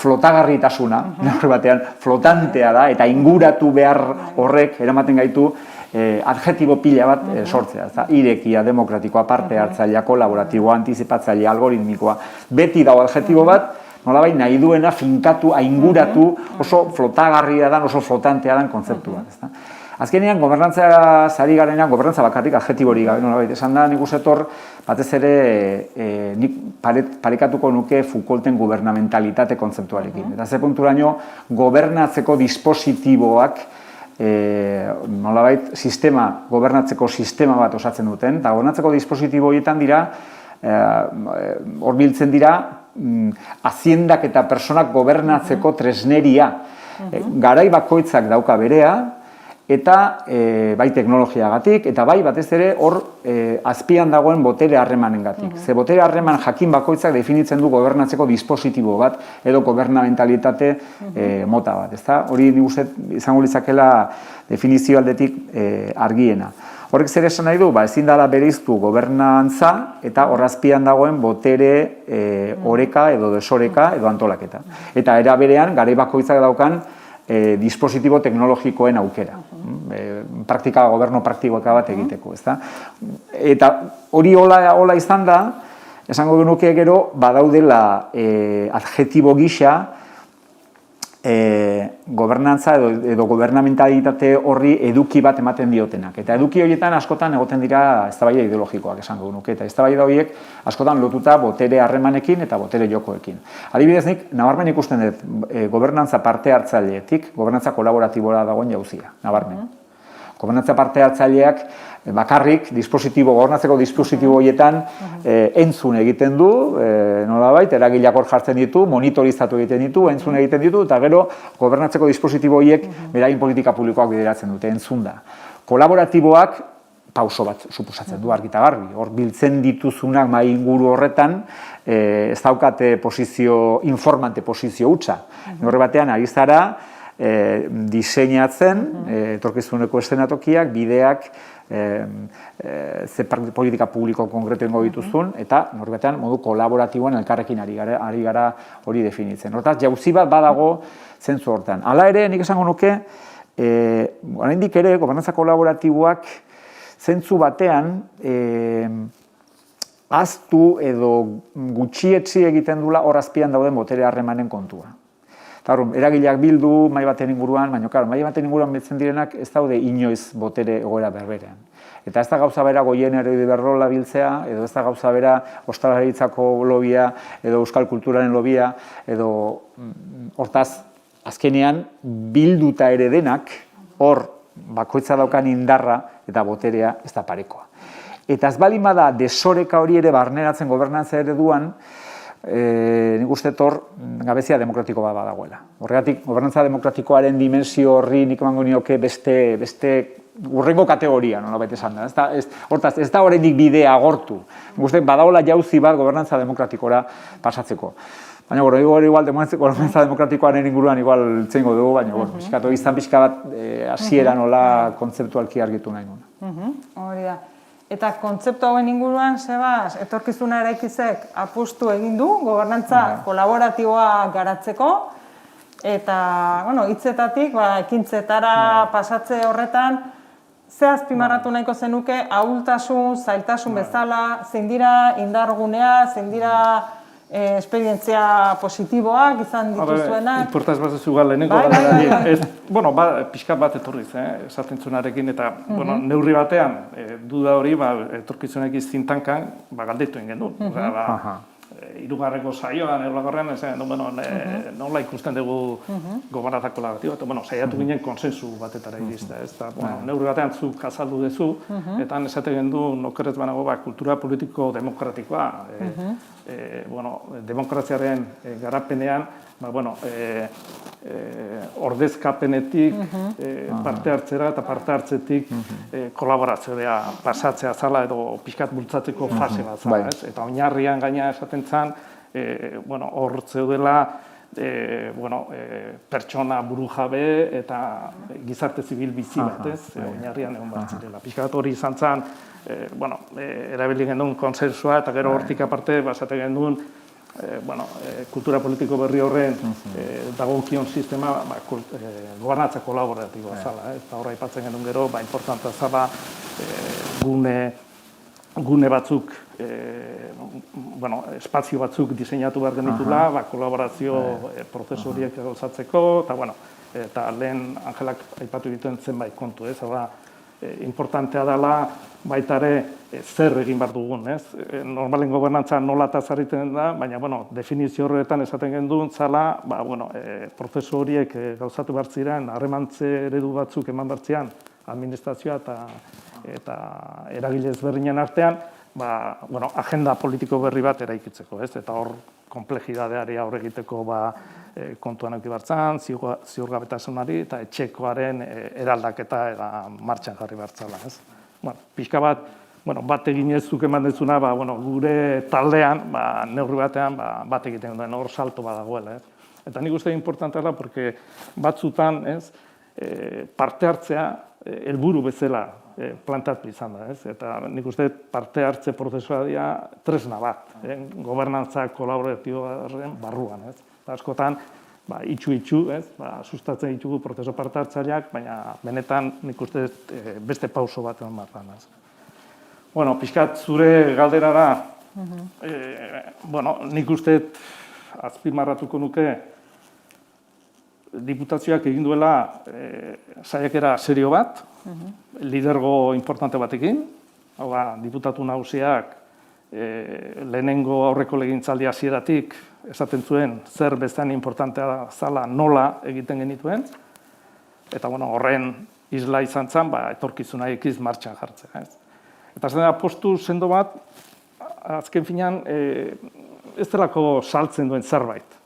flotagarritasuna, nire batean flotantea da, eta inguratu behar horrek eramaten gaitu adjetibo pila bat sortzea, irekia, demokratikoa, parte hartzailea, kolaboratiboa, antizipatzailea, algoritmikoa, beti dago adjetibo bat, nolabait nahi duena finkatu, ainguratu, oso flotagarria dan, oso flotantea dan kontzeptu bat. Azkenean, gobernantza zari garenean, gobernantza bakarrik adjetiborik gabe, nolabait, esan da, nik uste hor, batez ere, nik parekatuko nuke Foucaulten gubernamentalitate kontzeptuarekin. Eta ze punturaino, gobernatzeko dispositiboak, nolabait, gobernatzeko sistema bat osatzen duten, eta gobernatzeko dispositibo horietan dira, hor biltzen dira, aziendak eta personak gobernatzeko tresneria. Garai bakoitzak dauka berea, eta bai teknologiagatik, eta bai batez ere hor azpian dagoen botere harremanengatik. Ze botere harreman jakin bakoitzak definitzen du gobernatzeko dispositibo bat edo gobernamentalitate mota bat. Hori nik uste izango litzakela definizio aldetik argiena. Horrek zer esan nahi du, ezin dela bereiztu gobernantza eta hor azpian dagoen botere oreka edo desoreka edo antolaketa. Eta era berean, garai bakoitzak daukan dispositibo teknologikoen aukera. Gobernu praktikoa bat egiteko. Eta hori hola izan da, esango genuke gero, badaudela adjetibo gisa gobernantza edo gobernamentalitate horri eduki bat ematen diotenak. Eta eduki horietan askotan egoten dira eztabaida ideologikoak esango genuke. Eta eztabaida horiek askotan lotuta botere harremanekin eta botere jokoekin. Adibidez nik, nabarmen ikusten dut, gobernantza parte hartzaileetik, gobernantza kolaboratibora dagoen jauzia, nabarmen. Gobernantza parte hartzaileak bakarrik gobernatzeko dispositibo horietan entzun egiten du, nolabait, eragileak hor jartzen ditu, monitorizatu egiten ditu, entzun egiten ditu, eta gero gobernatzeko dispositibo horiek beraien politika publikoak bideratzen dute, entzun da. Kolaboratiboak pauso bat suposatzen du argita garbi, hor biltzen dituzunak mai inguru horretan, ez daukate informante posizio hutsa. Horre batean, ari zara, diseinatzen, etorkizuneko eszenatokiak, bideak, ze politika publiko konkretuengo dituzun, eta norbatean modu kolaboratiboan elkarrekin ari gara hori definitzen. Hortaz, jauzi bat badago zentzu hortan. Hala ere, nik esango nuke, oraindik ere, gobernantza kolaboratiboak zentzu batean ahaztu edo gutxietsi egiten dula hor azpian dauden botere harremanen kontua. Eragileak bildu mai baten inguruan, baina mai baten inguruan biltzen direnak ez daude inoiz botere egoera berberean. Eta ez da gauza bera goien eredi berrola biltzea, edo ez da gauza bera ostalaritzako lobia, edo euskal kulturaren lobia, edo hortaz, azkenean bilduta ere denak, hor bakoitza daukan indarra eta boterea ez da parekoa. Eta ez baldin bada desoreka hori ere barneratzen gobernantza ereduan, nik uste hor gabezia demokratiko bat badagoela. Horregatik, gobernantza demokratikoaren dimensio horri nik emango nioke beste urrengo kategoria, nolabait esan da. Hortaz, ez da oraindik bidea agortu. Nik uste badagoela jauzi bat gobernantza demokratikora pasatzeko. Baina, igual gobernantza demokratikoaren inguruan igual txengo dugu, baina, pixkatu izan pixka bat hasiera nola kontzeptualki argitu nahi nuen. Hori da. Eta kontzeptu hauen inguruan, Sebas, etorkizuna eraikizek apustu egin du, gobernantza kolaboratiboa garatzeko, eta, hitzetatik, ekintzetara pasatze horretan, ze azpimarratu nahiko zenuke, ahultasun, zailtasun bezala, zein dira indargunea, zein dira esperientzia positiboak izan dituzuenak. Inportaz bat ez ugal lehenengo galderari. Bueno, pixkat bat etorriz, esaten zuenarekin, eta neurri batean, duda hori, etorkizunek izintankan, galdetu egin genuen. Hirugarreko saioan, erlagarrean, nola ikusten dugu gobernatzeko kolabatiboa, eta saiatu ginen konsensu batetara iriztea. Neurri batean zuk azaldu duzu, eta esaten genuen okerrez banago kultura politiko demokratikoa, demokraziaren garapenean, ordezkapenetik parte hartzera eta parte hartzetik kolaborazioa pasatzea zala edo pixkat bultzatzeko fase bat zala. Eta oinarrian gaina esaten zen, hor zeudela pertsona burujabe eta gizarte zibil bizi bat, oinarrian egon bat zirela. Pixkat hori izan zen, erabili genuen konsensua eta gero hortik aparte basaten genuen kultura politiko berri horren dagokion sistema gobernatza kolaboratiboa zala. Eta horra aipatzen genuen gero, importantea zala gune batzuk, espazio batzuk diseinatu behar genitula, kolaborazio prozesu horiek gauzatzeko, eta lehen Angelak aipatu dituen zenbait kontu, ez? Importantea dela baita ere zer egin behar dugun, ez? Normalen gobernantza nola eta zarriten da, baina, definizio horretan esaten genuen zala, prozesu horiek gauzatu behar ziren, harremantze eredu batzuk eman behar ziren, administrazioa eta eragile ezberdinen artean, agenda politiko berri bat eraikitzeko, ez? Eta hor komplexidadeari aurre egiteko kontuan eduki behar zen, ziurgabetasunari eta etxekoaren eraldaketa martxan jarri behar zela, ez? Pixka bat egin ez zuk eman dezuna, gure taldean, neurri batean, bat egiten duen hor salto badagoela, ez? Eta nik uste importantea da, porque batzutan, ez, parte hartzea helburu bezala plantatu izan da, ez? Eta nik uste parte hartze prozesua dira tresna bat, gobernantza kolaboratiboaren barruan, ez? Askotan, itxu, ez? Sustatzen ditugu prozesu parte hartzaileak, baina benetan nik uste beste pauso bat eman behar da, ez? Pixkat zure galderara, nik uste azpimarratuko nuke diputazioak egin duela saiakera serio bat, lidergo importante batekin, diputatu nagusiak lehenengo aurreko legintzaldi hasieratik esaten zuen zer bezain importantea zala nola egiten genituen, eta horren isla izan zen, etorkizuna ekiz martxan jartzea. Eta zen apostu sendo bat, azken finean, ez delako saltzen duen zerbait.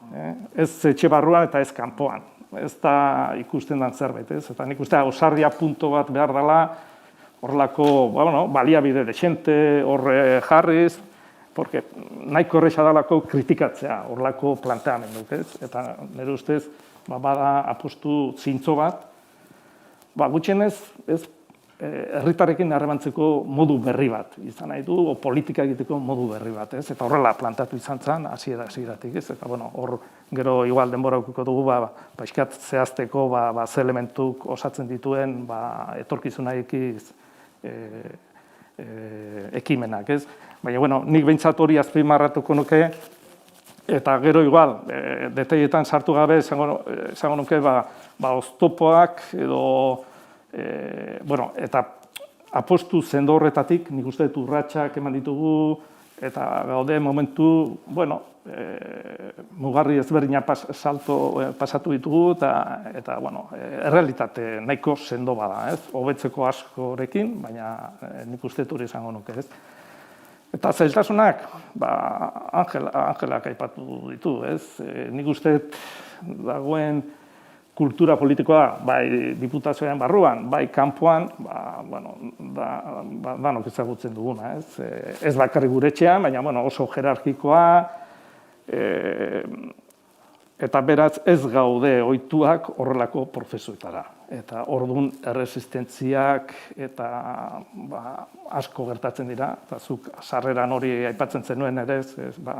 Ez etxe barruan eta ez kanpoan. Ez da ikusten den zerbait, ez? Eta nik uste ausardia punto bat behar dela, horrelako, baliabide dexente, horre jarriz, porque nahiko horreza dalako kritikatzea, horrelako planteamenduk, ez? Eta nire ustez, bada apostu zintzo bat, gutxienez, ez, herritarrekin harremantzeko modu berri bat izan nahi du, o politika egiteko modu berri bat, ez? Eta horrela plantatu izan zen, hasieratik, ez? Eta, hor gero igual denbora aukiko dugu, pixkat zehazteko, ze elementuk osatzen dituen, etorkizuna ekiz ekimenak, ez? Baina, nik behintzat hori azpimarratuko nuke, eta gero igual, detailetan sartu gabe, esango nuke, oztopoak edo eta apostu sendo horretatik, nik uste dut urratsak eman ditugu, eta gaude momentu, mugarri ezberdina pasatu ditugu, eta errealitate nahiko sendo bada, ez? Hobetzeko askorekin, baina nik uste dut hori esango nuke, ez? Eta zailtasunak, Angelak aipatu ditu, ez? Nik uste dagoen kultura politikoa, bai diputazioaren barruan, bai kanpoan, danok ezagutzen duguna, ez? Ez bakarrik gure etxean, baina oso jerarkikoa, eta beraz ez gaude ohituak horrelako prozesuetara. Eta orduan erresistentziak eta asko gertatzen dira, eta zuk sarreran hori aipatzen zenuen ere,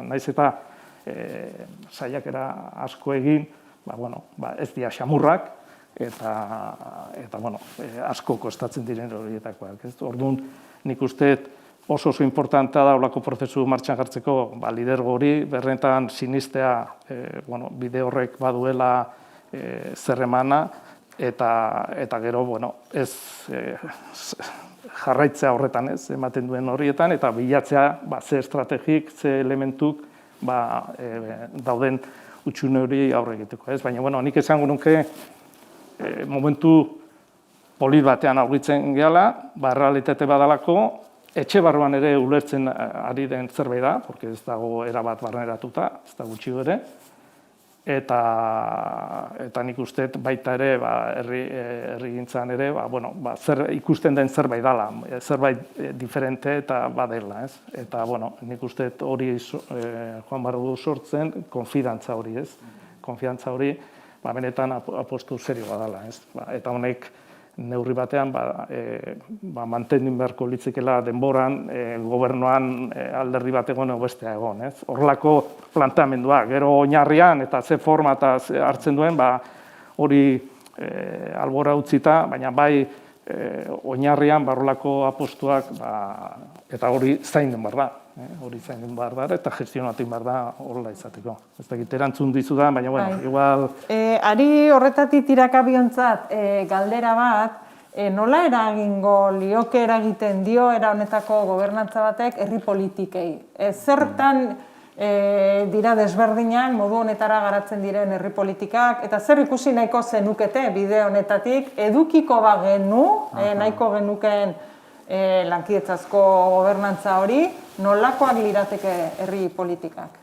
naiz eta saiakera asko egin, ez dira xamurrak, eta asko kostatzen diren horietakoak. Orduan, nik uste oso importantea da olako prozesu martxan jartzeko lidergo hori, berretan sinistea bide horrek baduela zerremana, eta gero, ez jarraitzea horretan ez, ematen duen horietan, eta bilatzea ze estrategik, ze elementuk dauden utxune hori aurre egiteko. Baina, nik esango nuke momentu polit batean aurritzen gehala, realitate badalako, etxe barruan ere ulertzen ari den zerbait da, porque ez dago erabat barneratuta, ez da gutxi ere, eta nik uste baita ere, herrigintzan ere, ikusten den zerbait dela, zerbait diferente eta badela, ez? Eta, nik uste hori joan behar du sortzen, konfidantza hori, ez? Konfiantza hori, benetan apostu serio badala, ez? Eta honek, neurri batean, mantendin beharko litzikela denboran, gobernuan alderdi bat egon bestea egon. Horrelako planteamendua, gero oinarrian eta ze forma eta hartzen duen, hori albora utzita, baina bai oinarrian horrelako apostuak, eta hori zainen behar da. Hori zainen behar da, eta gestionatik behar da horrela izateko. Ez dakit erantzun dizu da, baina, igual... Ari horretatik tirakabiontzat galdera bat, nola eragingo lioke eragiten dio era honetako gobernantza batek herri politikei? Zertan dira desberdinan, modu honetara garatzen diren herri politikak, eta zer ikusi nahiko zenukete bide honetatik, edukiko bagenu, nahiko genuken lankidetzasko gobernantza hori, nolakoak lirateke herri politikak?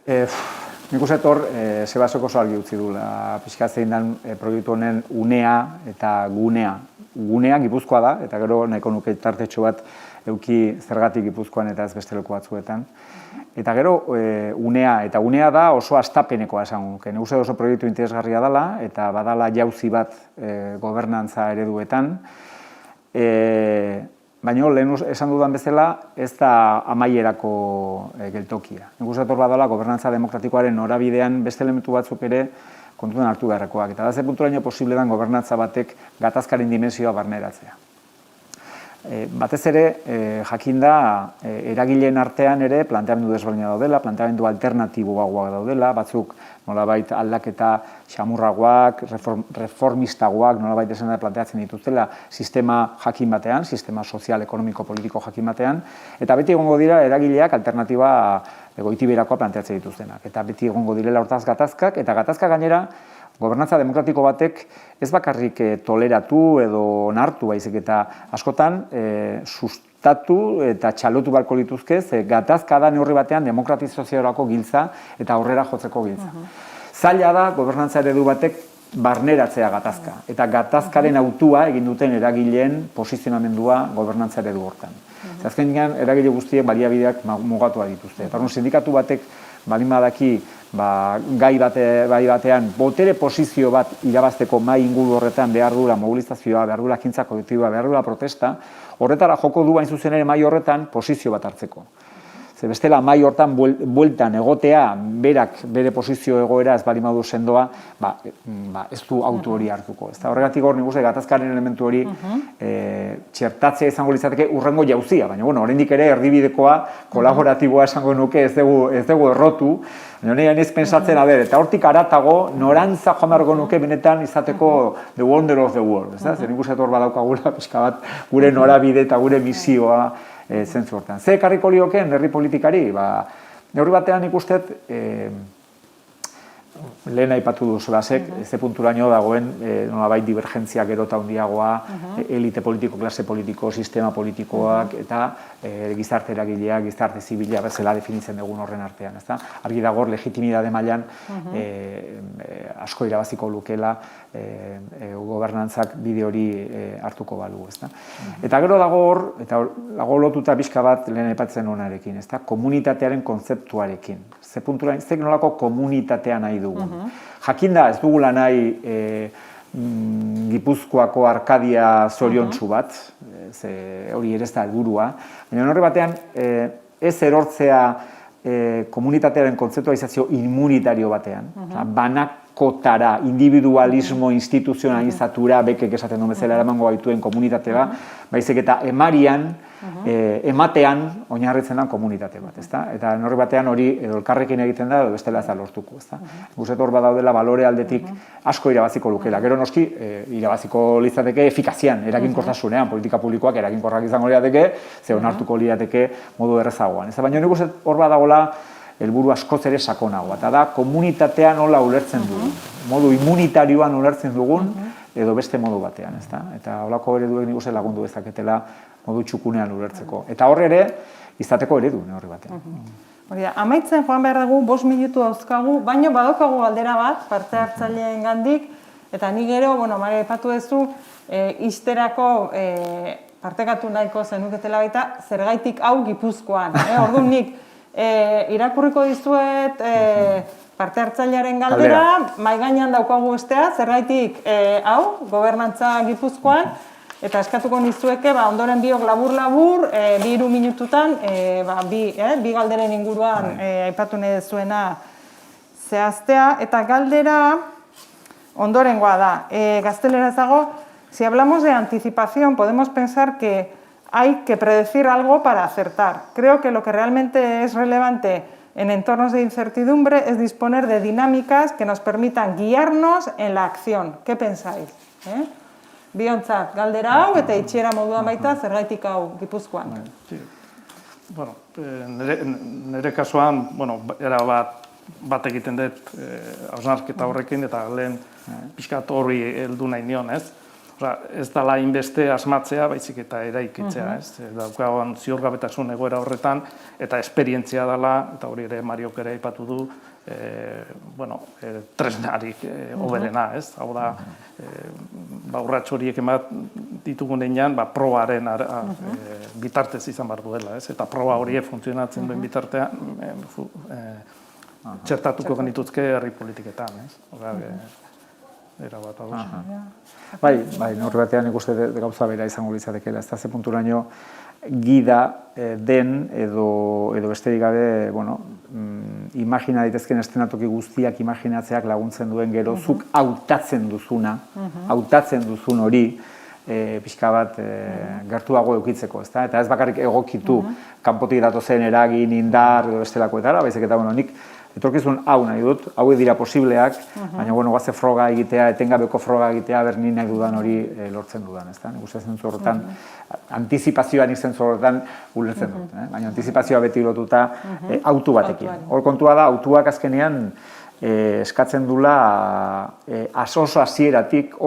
Nik uste hor, Sebasok oso argi utzi duela, pixka zein den proiektu honen unea eta gunea. Gunea Gipuzkoa da, eta gero nahiko nuke tartetxo bat euki zergatik Gipuzkoan eta ez beste leku batzuetan. Eta gero unea, eta unea da oso astapenekoa esango nuke. Nik uste oso proiektu interesgarria dela, eta badala jauzi bat gobernantza ereduetan. Baina lehen esan dudan bezala, ez da amaierako geltokia. Nik uste hor badala, gobernantza demokratikoaren norabidean beste elementu batzuk ere kontuan hartu beharrekoak. Eta da ze punturaino posible dan gobernantza batek gatazkaren dimensioa barneratzea. Batez ere, jakinda, eragileen artean ere planteamendu desberdina daudela, planteamendu alternatiboagoak daudela, batzuk nolabait aldaketa xamurragoak, reformistagoak nolabait esan da planteatzen dituztela sistema jakin batean, sistema sozial, ekonomiko, politiko jakin batean, eta beti egongo dira eragileak alternatiba goitiberakoa planteatzen dituztenak. Eta beti egongo direla hortaz gatazkak, eta gatazka gainera, gobernantza demokratiko batek ez bakarrik toleratu edo onartu baizik eta askotan sustatu eta txalotu beharko lituzke, gatazka da neurri batean demokratizaziorako giltza eta aurrera jotzeko giltza. Zaila da gobernantza eredu batek barneratzea gatazka, eta gatazkaren autua egin duten eragileen posizionamendua gobernantza eredu hortan. Azkenean eragile guztiek baliabideak mugatua dituzte. Eta sindikatu batek balin badaki gai batean botere posizio bat irabazteko mai inguru horretan behar duela mobilizazioa, behar duela ekintza kolektiboa, behar duela protesta, horretara joko du hain zuzen ere mai horretan posizio bat hartzeko. Ze bestela mai hortan bueltan egotea, berak bere posizio egoera ez bali madu sendoa, ez du autu hori hartuko. Horregatik hor nik uste gatazkaren elementu hori txertatzea izango litzateke urrengo jauzia, baina oraindik ere erdibidekoa, kolaboratiboa esango nuke ez dugu errotu, baina ez pensatzen, eta hortik aratago norantza joan beharko nuke benetan izateko the wonder of the world. Zer nik uste hor badaukagula pixka bat gure norabide eta gure misioa zentzu hortan. Ze ekarriko liokeen herri politikari? Neurri batean ikustet, lehen aipatu du Sebasek, ze punturaino dagoen nolabait divergentzia gero eta handiagoa, elite politiko, klase politiko, sistema politikoak, eta gizarte eragileak, gizarte zibila bezala definitzen dugun horren artean. Argi dago legitimidade mailan asko irabaziko lukela gobernantzak bide hori hartuko balu. Eta gero dago hor, eta dago lotuta pixka bat lehen aipatzen honarekin, komunitatearen kontzeptuarekin. Ze punturaino, ze nolako komunitatea nahi dugun. Jakinda ez dugula nahi Gipuzkoako Arkadia zoriontsu bat, hori ere ez da helburua, baina horre batean ez erortzea komunitatearen kontzeptualizazio immunitario batean, banakotara, individualismo instituzionalizatura, bekek esaten duen bezala eramango baituen komunitatea, baizik eta emarian ematean oinarritzen den komunitate bat, ezta? Eta norri batean hori edo elkarrekin egiten da edo bestela ez da lortuko, ezta? Guztet hor badaudela balore aldetik asko irabaziko lukela. Gero noski irabaziko litzateke efikazian, eraginkortasunean, politika publikoak eraginkorrak izango lirateke, ze onartuko lirateke modu errezagoan. Ez da, baina nik uste hor badagoela helburu askoz ere sakonagoa, eta da komunitatea nola ulertzen dugun, modu immunitarioan ulertzen dugun, edo beste modu batean, ezta? Eta holako ereduek nik uste lagundu dezaketela modu txukunean ulertzeko. Eta hor ere, izateko eredu neurri batean. Hori da, amaitzen joan behar dugu, 5 minutu dauzkagu, baino badaukagu galdera bat, parte hartzaileen gandik, eta ni gero, Mari aipatu duzu, ixterako partekatu nahiko zenuketela baita, zergaitik hau Gipuzkoan. Orduan nik irakurriko dizuet parte hartzailearen galdera, mai gainean daukagu bestea, zergaitik hau, gobernantza Gipuzkoan, eta eskatuko nizueke, ondoren biok labur-labur, 2-3 minututan, bi galderen inguruan aipatu nahi zuena zehaztea, eta galdera ondorengoa da. Gazteleraz dago, si hablamos de anticipación, podemos pensar que hay que predecir algo para acertar. Creo que lo que realmente es relevante en entornos de incertidumbre es disponer de dinámicas que nos permitan guiarnos en la acción. ¿Qué pensáis? Biontzat, galdera hau eta itxiera moduan baita zergaitik hau Gipuzkoan. Bueno, nire kasuan, era bat egiten dut hausnarketa horrekin eta lehen pixkat horri heldu nahi nion, ez? Ez dela inbeste asmatzea, baizik eta eraikitzea, ez? Daukagoan ziurgabetasun egoera horretan, eta esperientzia dela, eta hori ere Mariok ere aipatu du, tresnarik hoberena, ez? Hau da, urrats horiek emat ditugunean, probaren bitartez izan behar duela, ez? Eta proba horiek funtzionatzen duen bitartean, txertatuko genituzke herri politiketan, ez? Era bat hau. Bai, neurri batean ikuste gauza bera izango litzatekeela, ez da ze punturaino gida den edo besterik gabe, imagina daitezken eszenatoki guztiak imaginatzeak laguntzen duen gero zuk hautatzen duzun hori pixka bat gertuago eukitzeko, ezta? Eta ez bakarrik egokitu kanpotik datozen eragin, indar edo bestelakoetara, baizik eta nik etorkizun hau nahi dut, hauek dira posibleak, baina goaze froga egitea, etengabeko froga egitea, berni nahi dudan hori lortzen dudan, ezta? Nik uste zentzu horretan, antizipazioa nik zentzu horretan ulertzen dut, baina antizipazioa beti lotuta autu batekin. Hor kontua da, autuak azkenean eskatzen dula oso hasieratik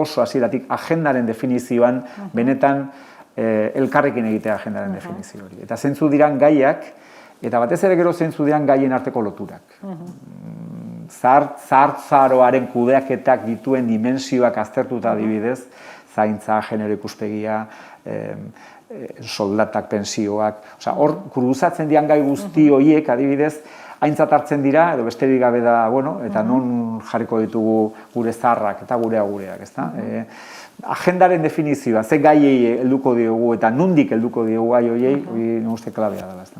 agendaren definizioan, benetan elkarrekin egitea agendaren definizio hori. Eta zentzu diran gaiak, eta batez ere gero zentzu diran gaien arteko loturak. Zahartzaroaren kudeaketak dituen dimensioak aztertuta adibidez, zaintza, genero ikuspegia, soldatak, pensioak, hor kruzatzen dian gai guzti horiek adibidez, aintzat hartzen dira, edo besterik gabe da, eta non jarriko ditugu gure zaharrak eta gureak, ezta? Agendaren definizioa, ze gaiei helduko diogu eta nondik helduko diogu gai horiei, hori uste klabea dela, ezta?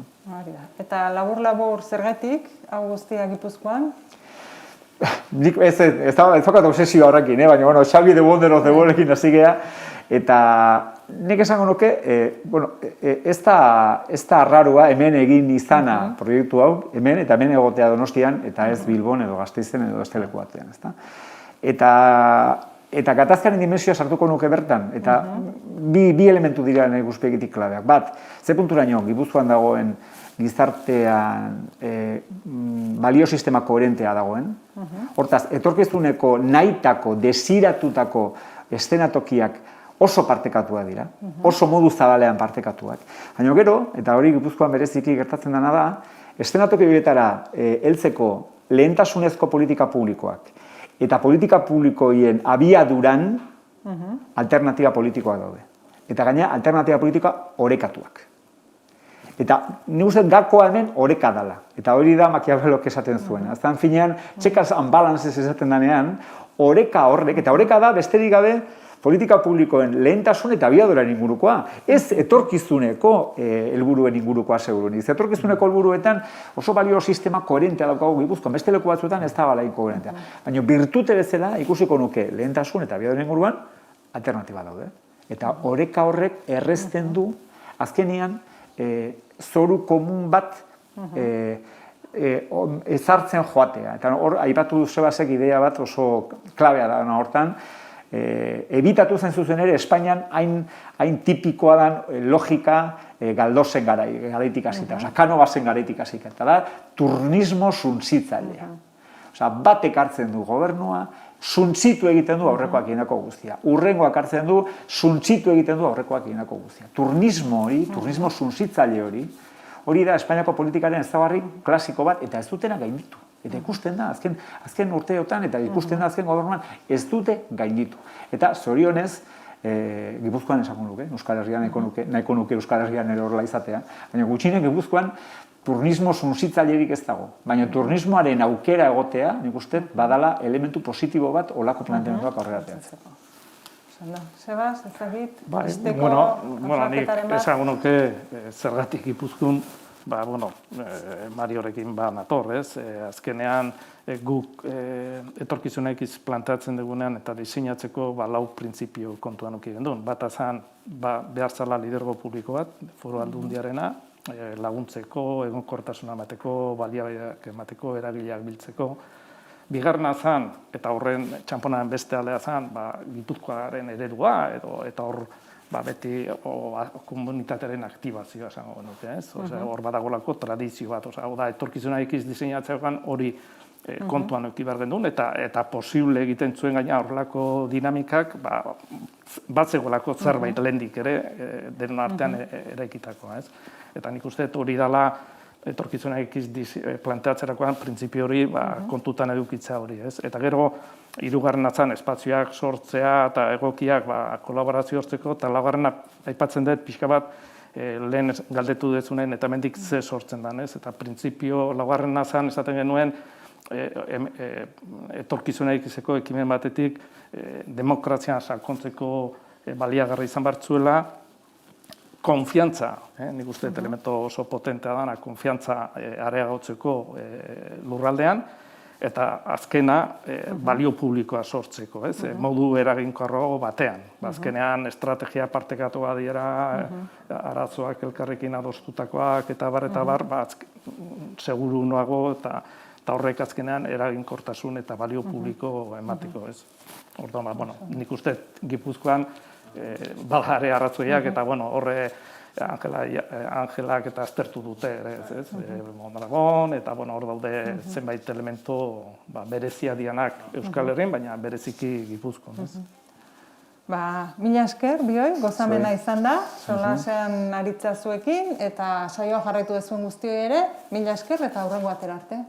Eta labur-labur zergatik, hau guztia Gipuzkoan? Ez daukat obsesioa horrekin, baina Xabi de Wonder of the Worldekin hasi gea, eta nik esango nuke, ez da arraroa hemen egin izana proiektu hau, hemen eta hemen egotea Donostian, eta ez Bilbon edo Gasteizen edo Esteleko batean, ezta? Eta gatazkaren dimensioa sartuko nuke bertan, eta bi elementu dira nahi guzpegitik klabeak. Bat, ze punturaino Gipuzkoan dagoen gizartean balio sistema koherentea dagoen, hortaz, etorkizuneko nahitako, desiratutako eszenatokiak oso partekatuak dira, oso modu zabalean partekatuak. Baina gero, eta hori Gipuzkoan bereziki gertatzen dena da, eszenatoki horietara heltzeko lehentasunezko politika publikoak eta politika publikoien abiaduran alternatiba politikoak daude. Eta gaina, alternatiba politika orekatuak. Eta ni uste gakoa hemen oreka dela. Eta hori da Machiavellok esaten zuen. Aztan finean, checks and balances esaten danean, oreka horrek, eta oreka da besterik gabe politika publikoen lehentasun eta abiaduraren ingurukoa. Ez etorkizuneko helburuen ingurukoa segurunik. Etorkizuneko helburuetan oso balio sistema koherentea daukagu Gipuzkoan, beste leku batzuetan ez da balain koherentea. Baina birtute bezala ikusiko nuke lehentasun eta abiaduraren inguruan alternatiba daude. Eta oreka horrek errezten du azkenean zoru komun bat ezartzen joatea. Eta hor, aipatu Sebasek idea bat oso klabea da hortan, ebitatu zen zuzen ere, Espainian hain tipikoa den logika galdozen garaitik hasita, Cánovasen garaitik hasita, eta da turnismo suntsitzailea. Batek hartzen du gobernua, suntsitu egiten du aurrekoak egindako guztia. Urrengoak hartzen du, suntsitu egiten du aurrekoak egindako guztia. Turnismo hori, turnismo suntsitzaile hori da Espainiako politikaren ezaugarri klasiko bat, eta ez dutena gainditu. Eta ikusten da, azken urteotan, eta ikusten da azken gobernuan, ez dute gainditu. Eta zorionez, Gipuzkoan esako nuke, Euskal Herrian nahiko nuke Euskal Herrian ere horrela izatea, baina gutxinen Gipuzkoan turnismo suntsitzailerik ez dago. Baina turnismoaren aukera egotea, nik uste, badala elementu positibo bat olako planteamenduak aurrera ateratzeko. Sebas, ezagit, nik esango nuke zergatik Gipuzkoan, Mariorekin natorrez, azkenean guk etorkizunek planteatzen dugunean eta diseinatzeko lau printzipio kontuan uki gendun. Bat azan, behar zala lidergo publiko bat, foru aldundiarena, laguntzeko, egonkortasuna emateko, baliabideak emateko, eragileak biltzeko. Bigarrena zan, eta horren txamponaren beste aldea zan, Gipuzkoaren eredua, eta hor beti komunitatearen aktibazioa esango nuke, ez? Hor badagolako tradizio bat, hau da, etorkizuna ikiz diseinatzean hori kontuan eduki behar gendun, eta posible egiten zuen gaina horrelako dinamikak, bat zegoelako zerbait lehendik ere, denon artean eraikitakoa, ez? Eta nik uste hori dela, etorkizuna ikiz planteatzerakoan, printzipio hori kontutan edukitza hori, ez? Eta gero, hirugarren atzan espazioak sortzea eta egokiak kolaborazio hortzeko, eta laugarrena aipatzen dut pixka bat lehen galdetu dezunen eta hemendik ze sortzen den, ez? Eta printzipio laugarren atzan esaten genuen etorkizuna ikizeko ekimen batetik demokrazian sakontzeko baliagarri izan bartzuela, konfiantza, nik uste elementu oso potentea dana, konfiantza areagotzeko lurraldean, eta azkena balio publikoa sortzeko, modu eraginkorrago batean. Azkenean estrategia partekatu badiera, arazoak elkarrekin adostutakoak eta bar, seguru noago eta horrek azkenean eraginkortasun eta balio publiko emateko. Orduan, nik uste Gipuzkoan badare arrazoiak eta horre Angelak eta aztertu dute, Mondragon, eta hor daude zenbait elementu berezia dianak Euskal Herrian, baina bereziki Gipuzkoan. Mila esker, bioi, gozamena izan da, solasean aritza zuekin, eta saioa jarraitu dezuen guztioi ere, mila esker eta hurrengo atera arte.